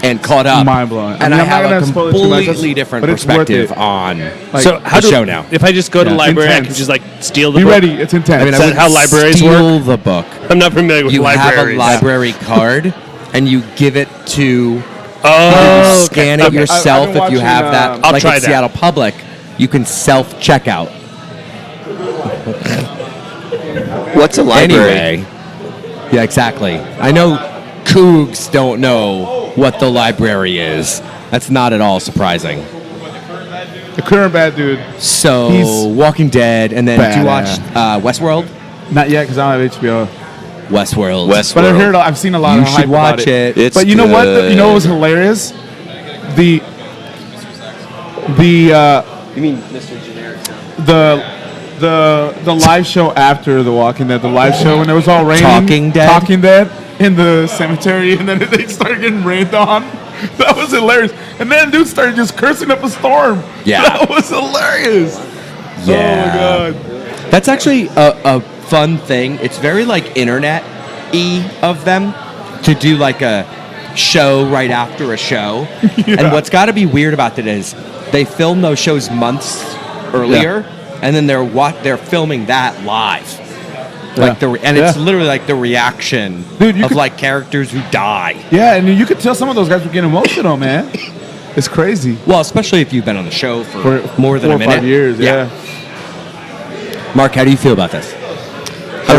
And caught up. Mind-blowing. And I mean, I I'm not have a gonna spoil it too much, completely different but it's worth perspective it. on Like, So how the show now. If I just go to the Yeah. library, I can Intense. just like steal the Be book. ready. It's intense. I mean, Is I that would how libraries steal work? the book. I'm not familiar with You have libraries. a library card, and you give it to you Oh, scan okay. it yourself I've been if you have watching, that. I'll like try at that. Seattle Public, you can self checkout. What's a library? Anyway, yeah, exactly. I know Cougs don't know what the library is. That's not at all surprising. The current bad dude. So, He's Walking Dead, and then did you watch badass. Westworld? Not yet, because I don't have HBO. Westworld. But I've heard. I've seen a lot You of hype should watch about it. It's But you know what? good. You know what was hilarious? The You mean Mr. Generic? the live show after The Walking Dead, the live show when it was all raining. Talking Dead? Talking Dead in the cemetery, and then they started getting rained on. That was hilarious. And then dude started just cursing up a storm. Yeah. That was hilarious. Yeah. Oh my god. That's actually a fun thing. It's very like internet-y of them to do like a show right after a show. And what's got to be weird about it is they film those shows months earlier, and then they're filming that live. Like it's literally like the reaction Dude, you of could- like characters who die. Yeah, and you could tell some of those guys were getting emotional, man. It's crazy. Well, especially if you've been on the show for For more than 4 a or minute. 5 years, yeah. Mark, how do you feel about this? How do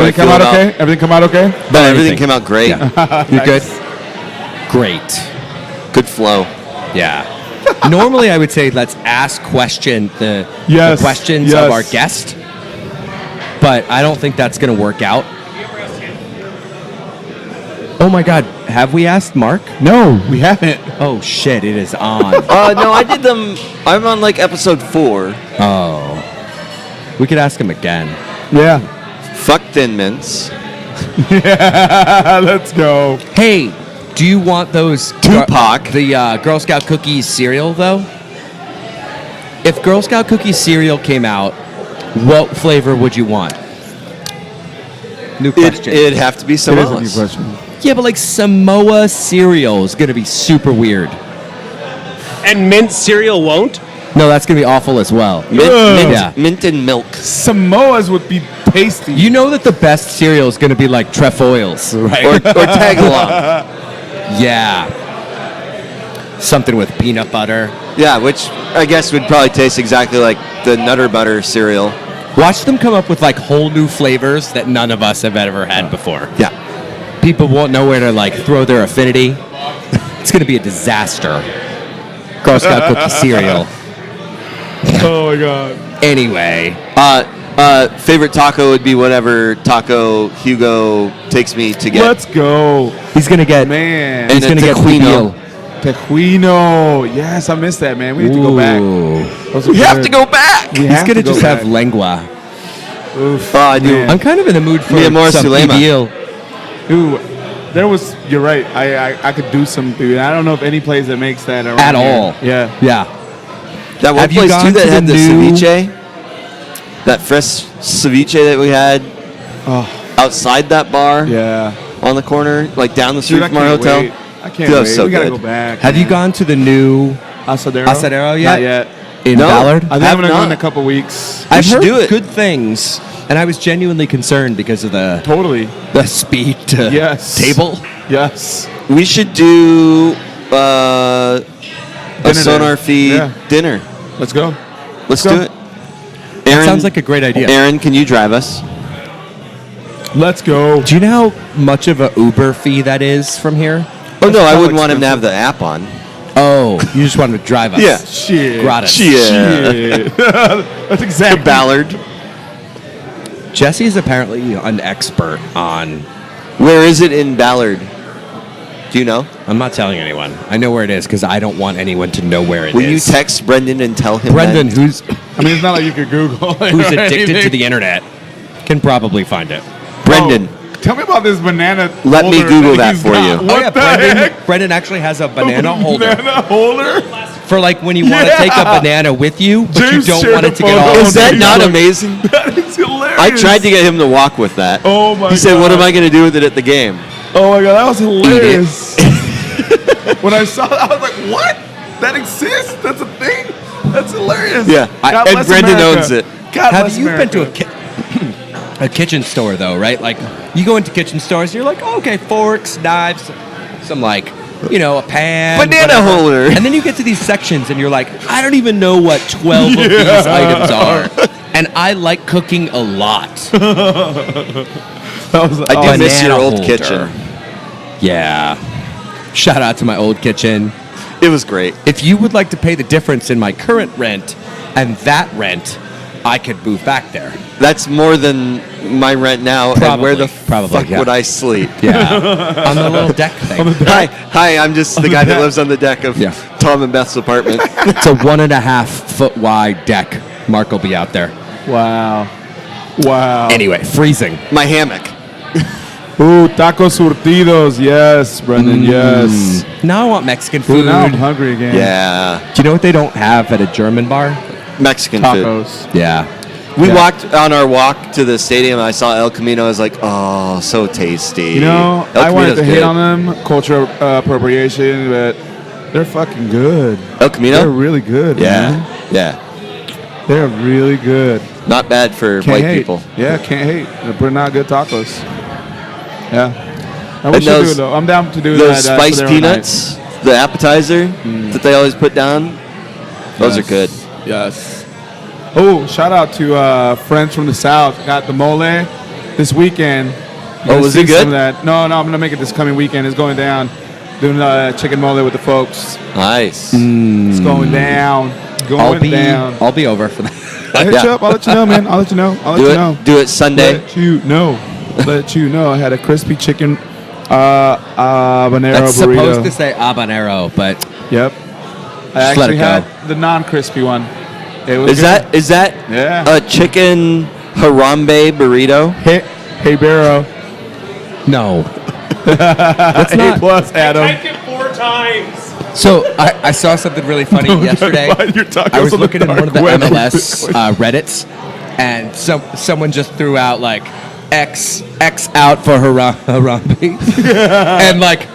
I Everything come feel out about- okay? Everything come out okay? But everything came out great. You good? Great. Good flow. Yeah. Normally, I would say let's ask the Yes, questions yes. of our guest, but I don't think that's going to work out. Oh my God, have we asked Mark? No, we haven't. Oh shit, it is on. No, I did them. I'm on like episode 4. Oh. We could ask him again. Yeah. Fuck Thin Mints. Let's go. Hey, do you want those Tupac. the Girl Scout cookies cereal though? If Girl Scout cookies cereal came out, what flavor would you want? New question. It'd have to be It is a new Samoa's. question. Yeah, but like Samoa cereal is gonna be super weird. And mint cereal won't? No, that's gonna be awful as well. Mint, Yeah. mint and milk. Samoa's would be tasty. You know that the best cereal is gonna be like Trefoils, right? Or tag along. Yeah. Something with peanut butter. Yeah, which I guess would probably taste exactly like the Nutter Butter cereal. Watch them come up with like whole new flavors that none of us have ever had before. Yeah. People won't know where to like throw their affinity. It's gonna be a disaster. Girl Scout cookie cereal. Oh my god. Anyway, Favorite taco would be whatever taco Hugo takes me to get. Let's go. he's gonna get Man. And he's gonna get tequino. Tequino. Yes, I missed that, man. We need to go back. Ooh. Those are We have good. to go back. We He's have gonna to go just back. have lengua. Oof. Oh, I do. Man. I'm kind of in the mood for Me and Morris some Sulema. PBL. Ooh, there was. You're right. I could do some. Dude, I don't know if any place that makes that around At here. all. Yeah. Yeah. That one Have you place gone too that to had the the new- ceviche. That fresh ceviche that we had Oh, outside that bar yeah. on the corner, like down the street Dude, I from our can't hotel. wait. I can't Dude, that was wait. so We gotta good. go back. Have you gone to the new Asadero? Asadero yet? Not yet. in No. Ballard? I think Have I'm gonna go not. in a couple weeks. I've should heard do it. good things, and I was genuinely concerned because of the Totally. speed to Yes. table. Yes. We should do a Dinner Sonar there. Feed Yeah. dinner. Let's go. Let's go. do it. Aaron, Sounds like a great idea. Aaron, can you drive us? Let's go. Do you know how much of a Uber fee that is from here? Oh no, I so wouldn't want him to have expensive. the app on. Oh, you just wanted to drive us. Yeah. Shit. Gratis. Shit. That's exactly. Ballard. Jesse is apparently an expert on. Where is it in Ballard? Do you know? I'm not telling anyone. I know where it is because I don't want anyone to know where it is. Will you text Brendan and tell him? Brendan, that? who's I mean, it's not like you could Google. who's addicted to the internet, can probably find it. Brendan. Oh, tell me about this banana. Let me holder Google that he's for got. you. What Oh yeah, the Brendan. heck? Brendan actually has a banana holder Banana holder. for like when you want to take a banana with you, but James you don't shared want a it to get photo. all. Is that He's not like- amazing? That is hilarious. I tried to get him to walk with that. Oh my He said, "What God. am I going to do with it at the game?" Oh my god, that was hilarious. When I saw that, I was like, "What? That exists? That's a thing? That's hilarious." Yeah, God and bless Brendan America. owns it. God Have bless you been to America. a kitchen store though, right? Like you go into kitchen stores, you're like, oh, okay, forks, knives, some like, a pan, Banana whatever. holder. And then you get to these sections and you're like, I don't even know what 12 of these items are. And I like cooking a lot. That was, I do miss Banana your old holder. kitchen. Yeah. Shout out to my old kitchen. It was great. If you would like to pay the difference in my current rent and that rent, I could move back there. That's more than my rent now. And where the Probably, fuck yeah. would I sleep? Yeah. On the little deck thing. Hi, I'm just the guy that lives on the deck of Yeah. Tom and Beth's apartment. It's a 1.5 foot wide deck. Mark will be out there. wow. Wow. Anyway, freezing. My hammock. Ooh, tacos surtidos. Yes, Brendan. Yes. Now I want Mexican Ooh, food. now I'm hungry again. Yeah, Do you know what they don't have at a German bar? Mexican food. Tacos. Yeah. We Yeah. walked on our walk to the stadium. I saw El Camino. I was like, oh, so tasty. You know, El I wanted Camino's to hate good. on them, cultural appropriation, but they're fucking good. El Camino. They're really good. yeah, man. yeah. They're really good. Not bad for Can't white hate. people. Yeah, can't hate. They're pretty not good tacos. Yeah. And we And should do those- it though. I'm down to do Those that. spiced for their own peanuts, the appetizer that they always put down. Those Yes. are good. Yes. Oh, shout out to friends from the South. Got the mole this weekend. Oh, was it See some good? of that. No, I'm gonna make it this coming weekend. It's going down. Doing chicken mole with the folks. Nice. It's going down. Going down. I'll be over for that. I'll hit Yeah. you up. I'll let you know, man. I'll let you know. I'll let Do you it. know. Do it Sunday. Let you know. Let you know. I had a crispy chicken habanero That's burrito. supposed to say habanero, but Yep. I Just let actually it go. had the non-crispy one. It was good. Is that Yeah. a chicken Harambe burrito? Hey, Barrow. No. That's A not. plus, Adam. Typed it 4 times. So I saw something really funny yesterday. You're talking I was on the looking at one of the dark web. MLS Reddits, and someone just threw out like X out for Harambe, and like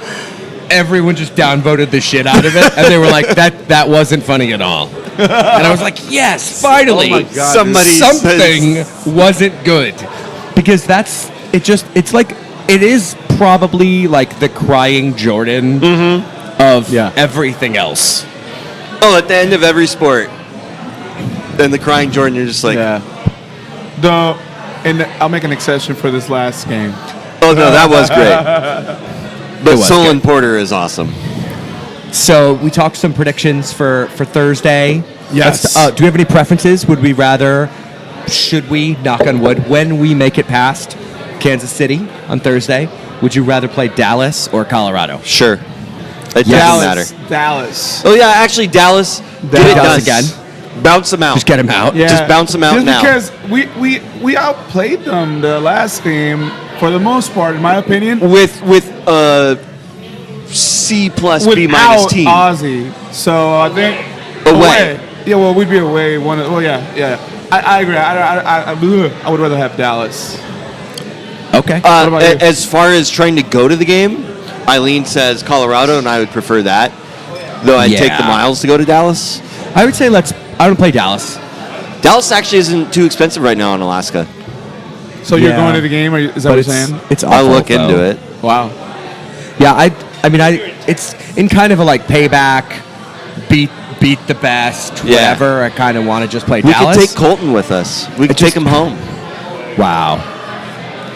everyone just downvoted the shit out of it, and they were like that wasn't funny at all. And I was like, yes, finally, Oh my God, something wasn't good, because it's like it is probably like the crying Jordan of everything else. Oh, at the end of every sport, then the crying Jordan, you're just like, And I'll make an exception for this last game. oh no, that was great. But was Solon good. Porter is awesome. So we talked some predictions for Thursday. Yes. Do we have any preferences? Should we, knock on wood, when we make it past Kansas City on Thursday, would you rather play Dallas or Colorado? Sure. It doesn't matter. Dallas. Oh yeah, actually Dallas. Get it Dallas done. again. Bounce them out. Just get him out. Yeah. Just bounce them out Just now. because we outplayed them the last game for the most part, in my opinion. With C plus B Without minus team. Ozzy. So I think Away. Yeah, well, we'd be away. Yeah. I agree. I would rather have Dallas. Okay. What about you? As far as trying to go to the game, Eileen says Colorado, and I would prefer that. Though I'd take the Yeah. miles to go to Dallas. I would say I would play Dallas. Dallas actually isn't too expensive right now in Alaska. So you're Yeah. going to the game, or is that what you're saying? It's I'll awful, look though. into it. Wow. Yeah, it's in kind of a like payback, beat the best, Yeah. whatever. I kind of want to just play We Dallas. could take Colton with us. We could take him home. Wow.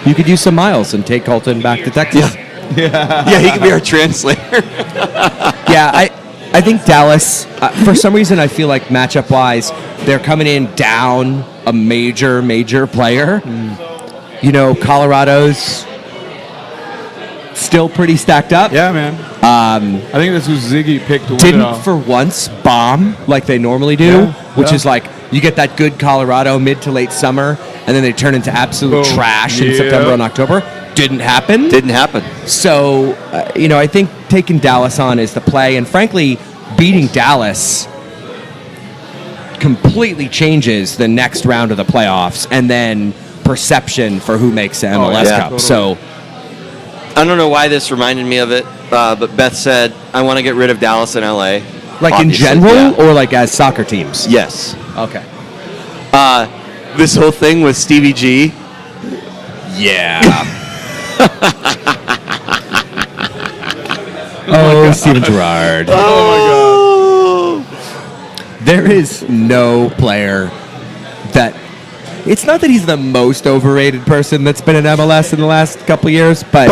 You could use some miles and take Colton back to Texas. Yeah, he could be our translator. Yeah, I think Dallas, for some reason, I feel like matchup wise, they're coming in down a major player. You know, Colorado's still pretty stacked up. Yeah, man. I think that's who Ziggy picked to win it Didn't all. for once bomb like they normally do, Yeah, which yeah. is like you get that good Colorado mid to late summer, and then they turn into absolute Boom. trash in Yeah. September and October. Didn't happen. Didn't happen. So, I think taking Dallas on is the play, and frankly, beating Dallas completely changes the next round of the playoffs, and then perception for who makes the MLS yeah. Cup. Totally. So, I don't know why this reminded me of it, but Beth said, I want to get rid of Dallas and LA. like in Obviously, general, yeah. or like as soccer teams? Yes. Okay. This whole thing with Stevie G. Yeah. Oh, Steven Gerrard. Oh There is no player that. It's not that he's the most overrated person that's been in MLS in the last couple of years, but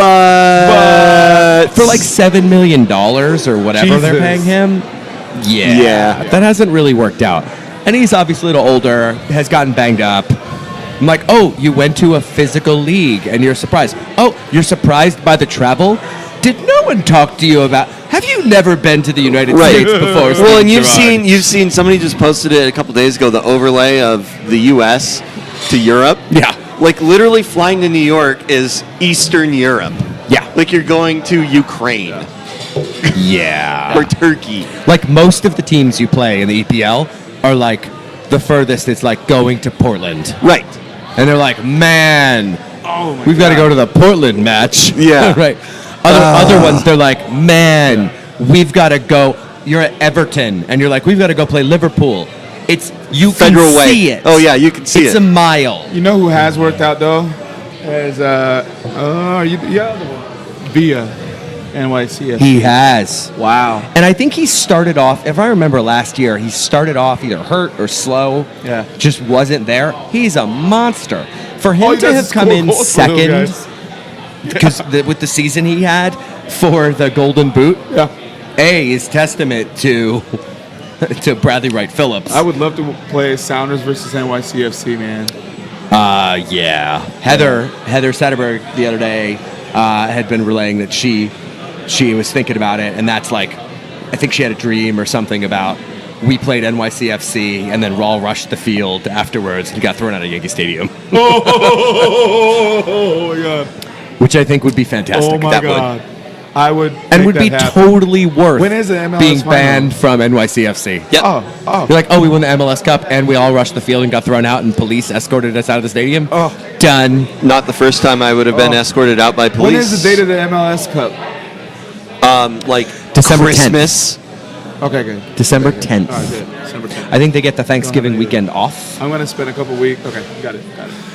for like $7 million or whatever they're Jesus. paying him, Yeah. that hasn't really worked out. And he's obviously a little older, has gotten banged up. I'm like, oh, you went to a physical league and you're surprised. Oh, you're surprised by the travel? Did no one talk to you about? Have you never been to the United Right. States before? Well, Steven and Gerrard? you've seen somebody just posted it a couple days ago, the overlay of the U.S. to Europe. Yeah. Like literally flying to New York is Eastern Europe. Yeah. Like you're going to Ukraine Yeah. or Turkey. Like most of the teams you play in the EPL are like the furthest it's like going to Portland. Right. And they're like, man, Oh my we've got to God. go to the Portland match. Yeah. Right. Other ones, they're like, man, we've got to go. You're at Everton, and you're like, we've got to go play Liverpool. It's you Federal can Way. see it. Oh yeah, you can see It's it. a mile. You know who has worked out though? Is Via NYCFC. He has. Wow. And I think he started off, if I remember last year, he started off either hurt or slow. Yeah. Just wasn't there. He's a monster. For him All he to does have is come score in goals for those second, guys. because with the season he had for the Golden Boot, Yeah. is testament to Bradley Wright Phillips. I would love to play Sounders versus NYCFC, man. Yeah. Heather Satterberg the other day had been relaying that she was thinking about it, and that's like, I think she had a dream or something about we played NYCFC and then Raw rushed the field afterwards and got thrown out of Yankee Stadium. Oh my god! Which I think would be fantastic. Oh my that god! I would. And make would be that happen. totally worth When is the MLS being final? banned from NYCFC. Yep. Oh. You're like, oh, we won the MLS Cup and we all rushed the field and got thrown out and police escorted us out of the stadium. Oh. Done. Not the first time I would have been escorted out by police. When is the date of the MLS Cup? Like December 10th. Christmas. Okay, good. December 10th. All right, good. December 10th. I think they get the Thanksgiving weekend off. I'm gonna spend a couple weeks. Okay, got it.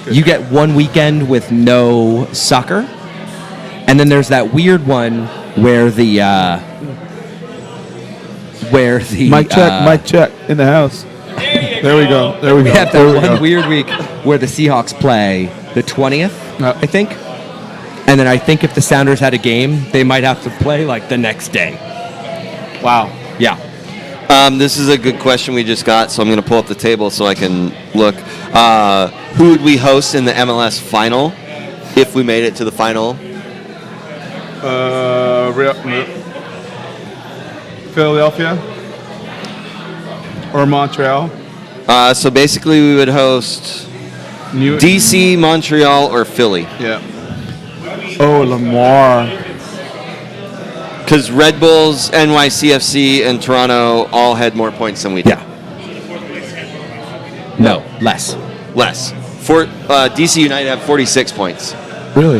Good. You get one weekend with no soccer. And then there's that weird one where the Mic check in the house. There we go. There we we go. have There that we one go. weird week where the Seahawks play the 20th, I think. And then I think if the Sounders had a game, they might have to play like the next day. Wow. Yeah. This is a good question we just got, so I'm going to pull up the table so I can look. Who would we host in the MLS final if we made it to the final? Philadelphia or Montreal. So basically, we would host New DC, Montreal, or Philly. Yeah. Oh, Lamar. Because Red Bulls, NYCFC, and Toronto all had more points than we did. Yeah. No, less. Less. DC United have 46 points. Really?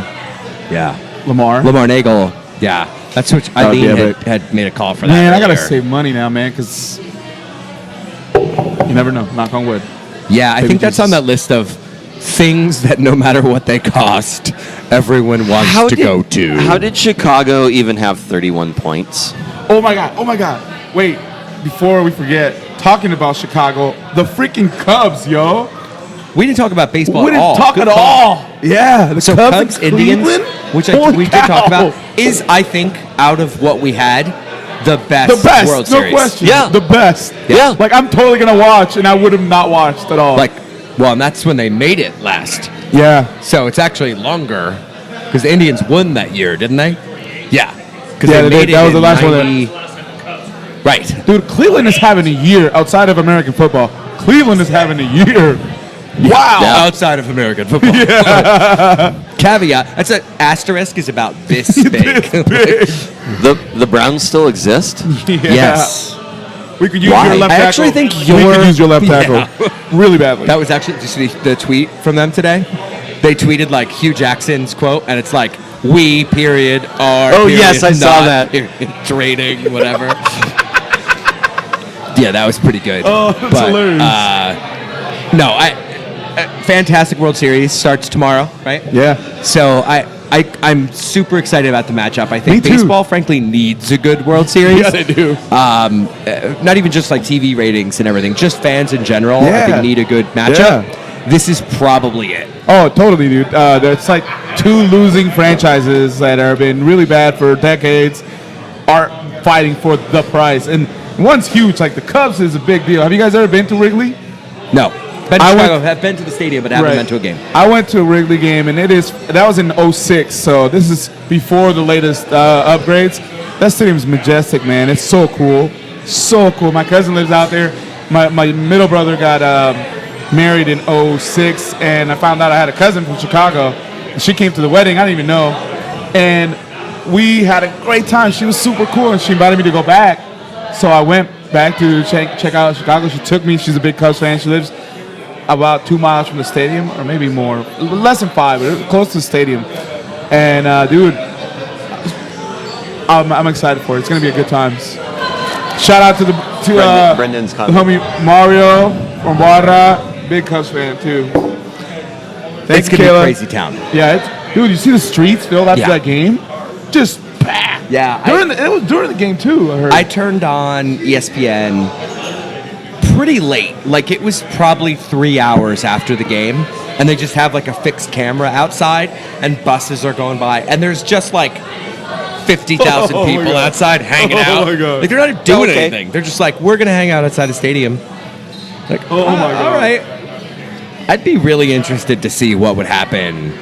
Yeah. Lamar. Lamar Nagel. Yeah. That's what That would be Eileen epic. had made a call for that. Man, I gotta earlier. save money now, man, because you never know. Knock on wood. Yeah, I Baby think that's Jesus. on that list of things that no matter what they cost, everyone wants to go to. How did Chicago even have 31 points? Oh my god. Oh my god. Wait. Before we forget, talking about Chicago, the freaking Cubs, yo. We didn't talk about baseball We at didn't all. talk Good at call. all. Yeah, the So Cubs, Cubs, in Indians, Cleveland? which Holy we did talk cow. about, is I think out of what we had, the best, The best, World no Series. question. Yeah. The best. Yeah. Like, I'm totally going to watch, and I would have not watched at all. Like, well, and that's when they made it last. yeah. So it's actually longer because the Indians won that year, didn't they? Yeah. Because Yeah, they they made did. it That was in the last one 90 Right. Dude, Cleveland is having a year outside of American football. Cleveland is having a year. Wow. Outside of American football. Caveat. That's an asterisk is about this big. The Browns still exist? Yeah. Yes. We could use Why? your left I tackle. actually think we your- could use your left tackle Yeah. really badly. That was actually just the tweet from them today. They tweeted like Hugh Jackson's quote, and it's like, "We period are." Oh, period, yes, I saw not that. period, trading whatever. Yeah, that was pretty good. Oh, that's hilarious. No, fantastic World Series starts tomorrow, right? Yeah. So I'm super excited about the matchup. I think Me too. baseball, frankly, needs a good World Series. Yeah, they do. Not even just like TV ratings and everything, just fans in general. I Yeah. think need a good matchup. This is probably it. Oh, totally, dude. There's like two losing franchises that have been really bad for decades are fighting for the prize. And one's huge. Like the Cubs is a big deal. Have you guys ever been to Wrigley? No. Been to I Chicago, went- have been to the stadium, but haven't Right. been to a game. I went to a Wrigley game, and that was in 06, so this is before the latest upgrades. That stadium's majestic, man. It's so cool. So cool. My cousin lives out there. My middle brother got married in 06, and I found out I had a cousin from Chicago. She came to the wedding. I didn't even know. And we had a great time. She was super cool, and she invited me to go back. So I went back to check out Chicago. She took me. She's a big Cubs fan. She lives about 2 miles from the stadium, or maybe more, less than 5, but close to the stadium. And dude, I'm excited for it. It's gonna be a good times. Shout out to Brendan's the comment. homie Mario from Barra, big Cubs fan too. Thanks, It's gonna be Kayla. a crazy town. Yeah, dude, you see the streets filled after Yeah. that game? Just packed. Yeah, it was during the game too. I heard. I turned on ESPN pretty late. Like it was probably 3 hours after the game, and they just have like a fixed camera outside, and buses are going by, and there's just like 50,000 Oh my people God. outside hanging Oh out. my God. Like they're not doing Okay. anything. They're just like, we're gonna hang out outside the stadium. Like, Oh my God. all right. I'd be really interested to see what would happen,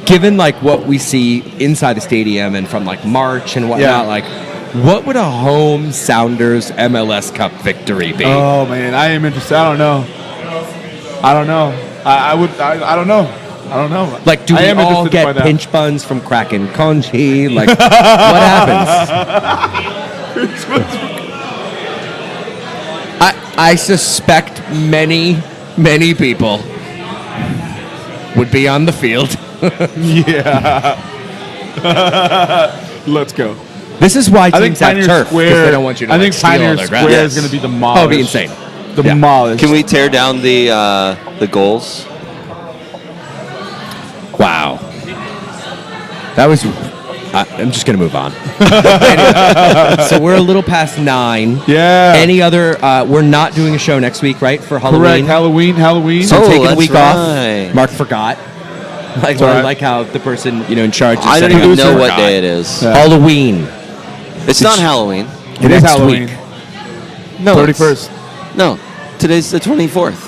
given like what we see inside the stadium and from like March and whatnot. Yeah. Like, What would a home Sounders MLS Cup victory be? Oh man, I am interested. I don't know. I don't know. I don't know. I don't know. Like, do I we am all interested to get find out. pinch buns from Kraken Conchi? Like, what happens? I suspect many people would be on the field. Yeah. Let's go. This is why I think teams have Pioneer turf, because Square. they don't want you to I like, think steal Pioneer their Square grass. is going to be demolished. Oh, it'd be insane. Demolished. Can we tear down the goals? Wow. That was... I'm just going to move on. Anyway, so we're a little past 9. Yeah. Any other... we're not doing a show next week, right? For Halloween? Correct. Halloween. So Oh, we're taking a that's week right. off. Mark forgot. Like, all I right. like how the person, in charge of I don't setting even up know what forgot. day it is. Yeah. Halloween. It's not Halloween. It is Next Halloween. week. No, 31st. No, today's the 24th.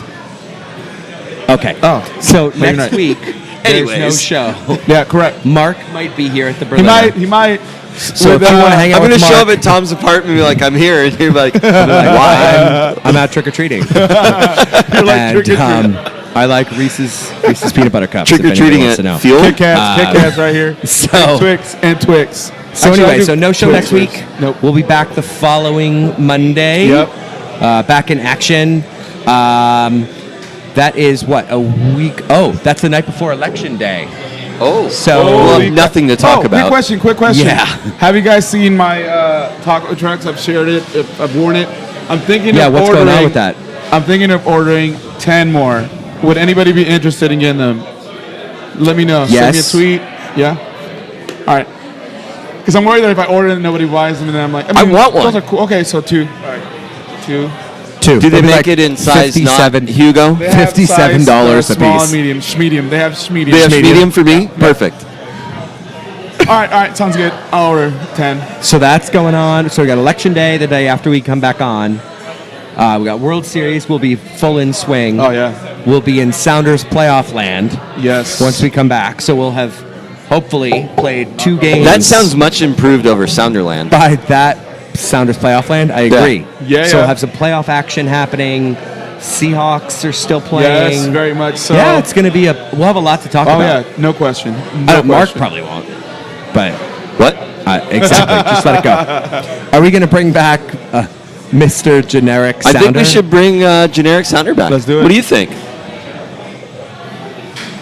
Okay. Oh. So Maybe next not. week, there's no Anyways. show. Yeah, correct. Mark might be here at the He Berliner. might. So if you want to hang out I'm with gonna show Mark, up at Tom's apartment and be like, I'm here, and you're like, like, why? I'm out trick-or-treating. You're like And trick-or-treating. I like Reese's peanut butter cups. Trick or treating wants at to know. Fuel. Kit Kats right here. So- and Twix. So Actually, I anyway, do so no show Twix. next week. Nope. We'll be back the following Monday. Yep. Back in action. That is what, a week? Oh, that's the night before Election Day. Oh, So- we'll have nothing to talk about. Quick question. Yeah. Have you guys seen my taco trucks? I've shared it. I've worn it. I'm thinking Yeah, of what's ordering. going on with that? I'm thinking of ordering 10 more. Would anybody be interested in getting them? Let me know. Yes. Send me a tweet. Yeah? All right. Because I'm worried that if I order them, nobody buys them, and then I'm like, I want one. Those are cool. Okay, so 2. All right. 2. Two. Do they They'll be make like it in size 57 not Hugo? They have $57 size, a small piece. and medium. Medium. They have medium. They have medium for me? Perfect. All right. Sounds good. I'll order 10. So that's going on. So we got Election Day, the day after we come back on. We got World Series. We'll be full in swing. Oh, yeah. We'll be in Sounders playoff land Yes. once we come back. So we'll have hopefully played 2 games. That sounds much improved over Sounderland. by that Sounders playoff land. I agree. Yeah, So yeah. we'll have some playoff action happening. Seahawks are still playing. Yes, very much so. Yeah, it's going to be we'll have a lot to talk Oh, about. yeah. No question. Mark probably won't. But What? exactly. Just let it go. Are we going to bring back Mr. Generic Sounder? I think we should bring generic Sounder back. Let's do it. What do you think?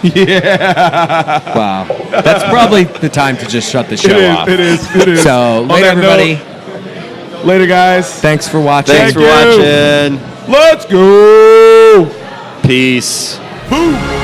Wow. That's probably the time to just shut the show off. It is. So, On later, that everybody. note, later, guys. Thanks for watching. Thanks for you. watching. Let's go. Peace. Boom.